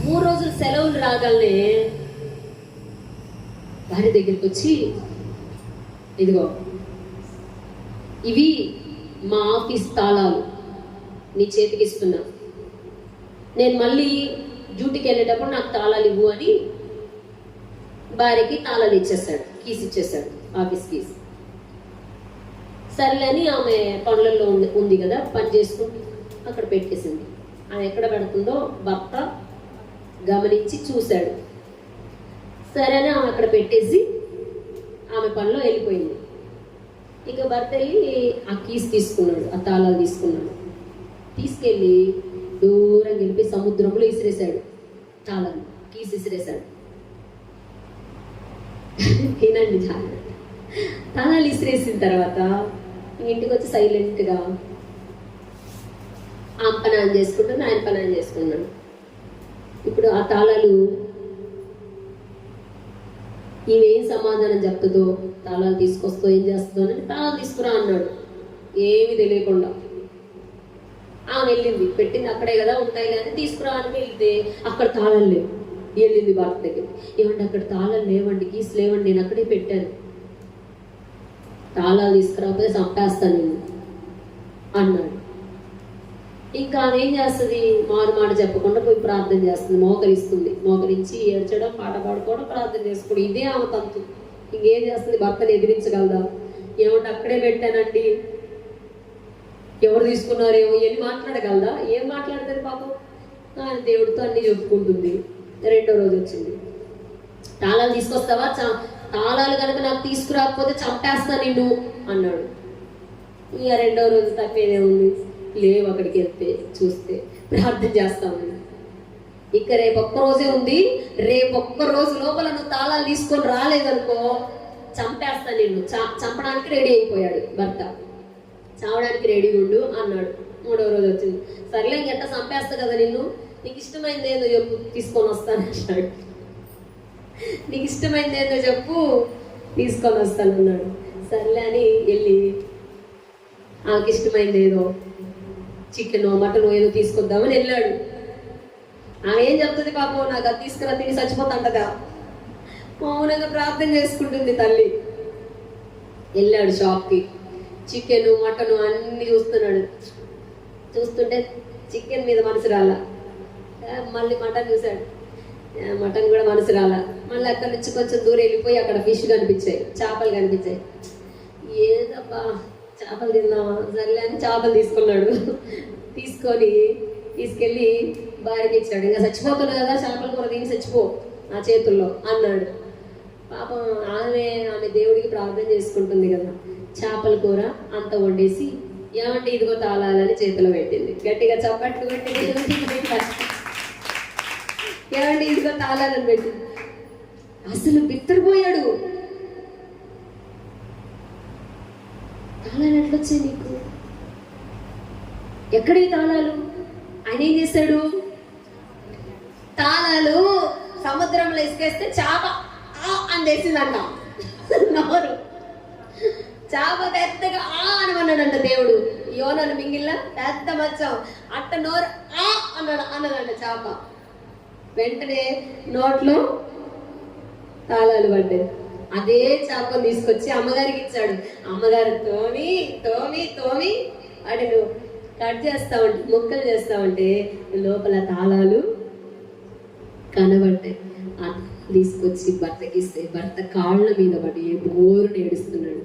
3 రోజులు సెలవులు రాగానే భార్య దగ్గరికి వచ్చి, ఇదిగో ఇవి మా ఆఫీస్ తాళాలు నీ చేతికి ఇస్తున్నా, నేను మళ్ళీ డ్యూటీకి వెళ్ళేటప్పుడు నాకు తాళాలు ఇవ్వు అని భార్యకి తాళాలు ఇచ్చేసాడు, కీస్ ఇచ్చేసాడు, ఆఫీస్ కీస్. సర్లేని ఆమె పనులలో ఉంది కదా, పని చేసుకుంటూ అక్కడ పెట్టేసింది. ఆమె ఎక్కడ పెడుతుందో భర్త గమనించి చూశాడు. సరేనా ఆమె అక్కడ పెట్టేసి ఆమె పనిలో వెళ్ళిపోయింది. ఇక భర్త వెళ్ళి ఆ కీస్ తీసుకున్నాడు, ఆ తాళాలు తీసుకున్నాడు, తీసుకెళ్ళి దూరం వెళ్ళి సముద్రంలో విసిరేశాడు. తాళాలు కీస్ విసిరేశాడు. వినండి, తాళాలు విసిరేసిన తర్వాత ఇంటికి వచ్చి సైలెంట్గా ఆమె పని ఆన్ చేసుకుంటాను, ఆయన పని ఆన్ చేసుకున్నాడు. ఇప్పుడు ఆ తాళాలు ఈమెం సమాధానం చెప్తుందో, తాళాలు తీసుకొస్తో ఏం చేస్తుందో అని తాళాలు తీసుకురా అన్నాడు, ఏమి తెలియకుండా. ఆమె వెళ్ళింది, పెట్టింది అక్కడే కదా ఉంటాయి కానీ తీసుకురా అని వెళ్తే అక్కడ తాళాలు లేవు. వెళ్ళింది భర్త దగ్గర, ఏమండి అక్కడ తాళాలు లేవండి, కీస్ లేవండి, నేను అక్కడే పెట్టాను, తాళాలు తీసుకురాకపోతే చంపేస్తాను నేను అన్నాడు. ఇంకా ఆమె ఏం చేస్తుంది, మాట చెప్పకుండా పోయి ప్రార్థన చేస్తుంది, మోకరిస్తుంది, మోకరించి ఏడ్చడం, పాట పాడుకోవడం, ప్రార్థన చేసుకోవడం, ఇదే ఆమె తంతు. ఇంకేం చేస్తుంది, భర్తను ఎదిరించగలదా? ఏమంటే అక్కడే పెట్టానండి, ఎవరు తీసుకున్నారేమో ఎన్ని మాట్లాడగలదా? ఏం మాట్లాడుతుంది పాపం, దేవుడితో అన్ని చెప్పుకుంటుంది. 2వ రోజు వచ్చింది, తాళాలు తీసుకొస్తావా, తాళాలు కనుక నాకు తీసుకురాకపోతే చంపేస్తా నిన్ను అన్నాడు. ఇక 2వ రోజు తప్పేదే ఉంది, లేవు అక్కడికి వెళ్తే చూస్తే ప్రార్థన చేస్తామని. ఇక రేపొక్క రోజే ఉంది, రేపొక్క రోజు లోపల నువ్వు తాళాలు తీసుకొని రాలేదనుకో చంపేస్తా నిన్ను. చంపడానికి రెడీ అయిపోయాడు భర్త, చావడానికి రెడీ ఉండు అన్నాడు. 3వ రోజు వచ్చింది, సర్లే ఇంకెట్ట చంపేస్తా కదా నిన్ను, నీకు ఇష్టమైంది ఏందో చెప్పు తీసుకొని వస్తాను అన్నాడు. నీకు ఇష్టమైంది ఏందో చెప్పు తీసుకొని వస్తాను అన్నాడు. సర్లే అని వెళ్ళి ఆమెకి ఇష్టమైంది ఏదో చికెనో మటనో ఏదో తీసుకొద్దామని వెళ్ళాడు. ఆమె ఏం చెప్తుంది పాపం, నాకు అది తీసుకురా తిని చచ్చిపోతాంటదా, మౌనంగా ప్రార్థన చేసుకుంటుంది తల్లి. వెళ్ళాడు షాప్కి, చికెను మటను అన్ని చూస్తున్నాడు. చూస్తుంటే చికెన్ మీద మనసు రాలా, మళ్ళీ మటన్ చూశాడు, మటన్ కూడా మనసు రాలా. మళ్ళీ అక్కడ నుంచి కొంచెం దూరం వెళ్ళిపోయి అక్కడ ఫిష్ కనిపించాయి, చేపలు కనిపించాయి. ఏదబ్బా చేపలు తిందామా, సర్లే అని చేపలు తీసుకున్నాడు. తీసుకెళ్ళి భార్యకి ఇచ్చాడు. ఇంకా చచ్చిపోతున్నా కదా, చేపల కూర తిని చచ్చిపో నా చేతుల్లో అన్నాడు. పాపం ఆమె దేవుడికి ప్రార్థన చేసుకుంటుంది కదా, చేపల కూర అంత వండేసి ఏమంటే ఇదిగో తాళాలని చేతిలో పెట్టింది. గట్టిగా చప్పట్లు కొట్టి ఏమంటే ఇదిగో తాళాలని పెట్టింది. అసలు బిత్తరపోయాడు. తాళాలు ఎట్లొచ్చాయి నీకు? ఎక్కడి తాళాలు? ఆయన ఏం చేశాడు? తాళాలు సముద్రంలో ఇసుకేస్తే చేప అని తెసిందంట. నోరు చేప పెద్దగా అని అన్నాడంట దేవుడు. యోనను మింగిల్లా పెద్ద మచ్చం అట్ట నోరు అన్నదంట చేప. వెంటనే నోట్లో తాళాలు పడ్డాయి. అదే చేపను తీసుకొచ్చి అమ్మగారికి ఇచ్చాడు. అమ్మగారు తోమి తోమి తోమి వాటిని కట్ చేస్తా ఉంటే, ముక్కలు చేస్తా ఉంటే లోపల తాళాలు కనబడ్డాయి. తీసుకొచ్చి భర్తకిస్తే భర్త కాళ్ళ మీద పడి బోరు ఏడుస్తున్నాడు.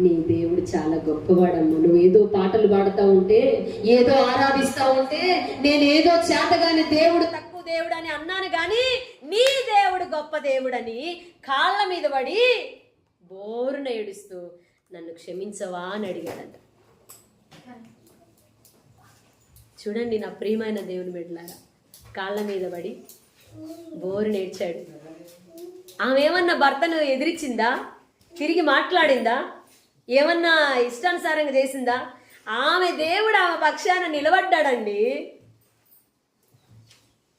నీ దేవుడు చాలా గొప్పవాడమ్మా. నువ్వు ఏదో పాటలు పాడుతూ ఉంటే, ఏదో ఆరాధిస్తూ ఉంటే, నేనేదో చేతగాని దేవుడు తక్కువ దేవుడు అని అన్నాను కానీ నీ దేవుడు గొప్ప దేవుడని కాళ్ళ మీద పడి బోరున ఏడుస్తూ నన్ను క్షమించవా అని అడిగాడంట. చూడండి నా ప్రియమైన దేవుని బిడ్డలారా, కాళ్ళ మీద పడి బోరు నేర్చాడు. ఆమె ఏమన్నా భర్తను ఎదిరించిందా? తిరిగి మాట్లాడిందా? ఏమన్నా ఇష్టానుసారంగా చేసిందా? ఆమె దేవుడు ఆమె పక్షాన నిలబడ్డాడండి.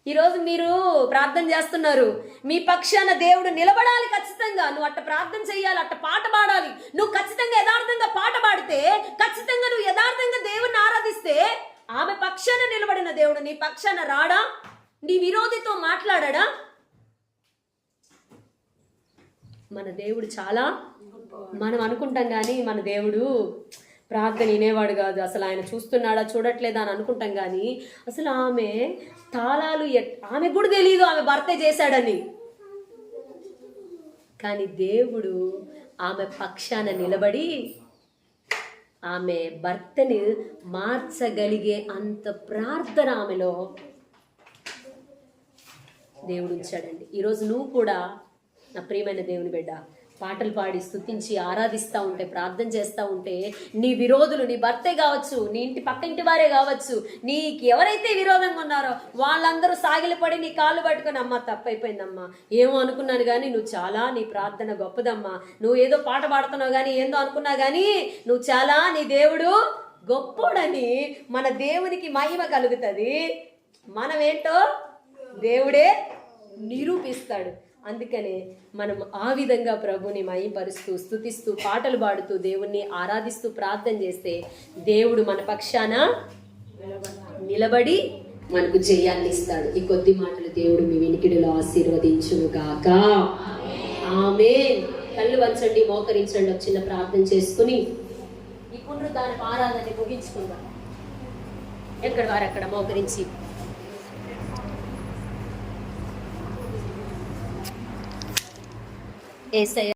ఈరోజు మీరు ప్రార్థన చేస్తున్నారు, మీ పక్షాన దేవుడు నిలబడాలి ఖచ్చితంగా. నువ్వు అట్ట ప్రార్థన చెయ్యాలి, అట్ట పాట పాడాలి. నువ్వు ఖచ్చితంగా యథార్థంగా పాట పాడితే, ఖచ్చితంగా నువ్వు యథార్థంగా దేవుడిని ఆరాధిస్తే, ఆమె పక్షాన నిలబడిన దేవుడు నీ పక్షాన రాడా? నీ విరోధితో మాట్లాడా? మన దేవుడు చాలా, మనం అనుకుంటాం కానీ మన దేవుడు ప్రార్థన వినేవాడు కాదు. అసలు ఆయన చూస్తున్నాడా చూడట్లేదా అని అనుకుంటాం కానీ అసలు ఆమె తాళాలు ఆమె కూడా తెలియదు ఆమె భర్తే చేశాడని. కానీ దేవుడు ఆమె పక్షాన నిలబడి ఆమె భర్తని మార్చగలిగే అంత ప్రార్థన ఆమెలో దేవుడు ఉంచాడండి. ఈరోజు నువ్వు కూడా నా ప్రియమైన దేవుని బిడ్డ పాటలు పాడి స్తుతించి ఆరాధిస్తూ ఉంటే, ప్రార్థన చేస్తూ ఉంటే, నీ విరోధులు, నీ భర్తే కావచ్చు, నీ ఇంటి పక్క ఇంటి వారే కావచ్చు, నీకు ఎవరైతే విరోధంగా ఉన్నారో వాళ్ళందరూ సాగిలపడి నీ కాళ్ళు పట్టుకొని, అమ్మ తప్పైపోయిందమ్మా, ఏమో అనుకున్నాను కానీ నువ్వు చాలా, నీ ప్రార్థన గొప్పదమ్మా, నువ్వు ఏదో పాట పాడుతున్నావు కానీ ఏందో అనుకున్నా కానీ నువ్వు చాలా, నీ దేవుడు గొప్పోడని మన దేవునికి మహిమ కలుగుతుంది. మనమేంటో దేవుడే నిరూపిస్తాడు. అందుకనే మనం ఆ విధంగా ప్రభుని మహిమపరుస్తూ స్తుతిస్తూ పాటలు పాడుతూ దేవుణ్ణి ఆరాధిస్తూ ప్రార్థన చేస్తే దేవుడు మన పక్షాన నిలబడి మనకు జయాన్ని ఇస్తాడు. ఈ కొద్ది మాటలు దేవుడు మీ వినికిడిలో ఆశీర్వదించును గాక. ఆమేన్. కళ్ళు వంచండి, మోకరించండి. ఒక చిన్న ప్రార్థన చేసుకుని ఈ పునరుద్ధాన ఆరాధనని ముగించుకుందాం. ఎక్కడ వారు అక్కడ మోకరించి యేసయ్య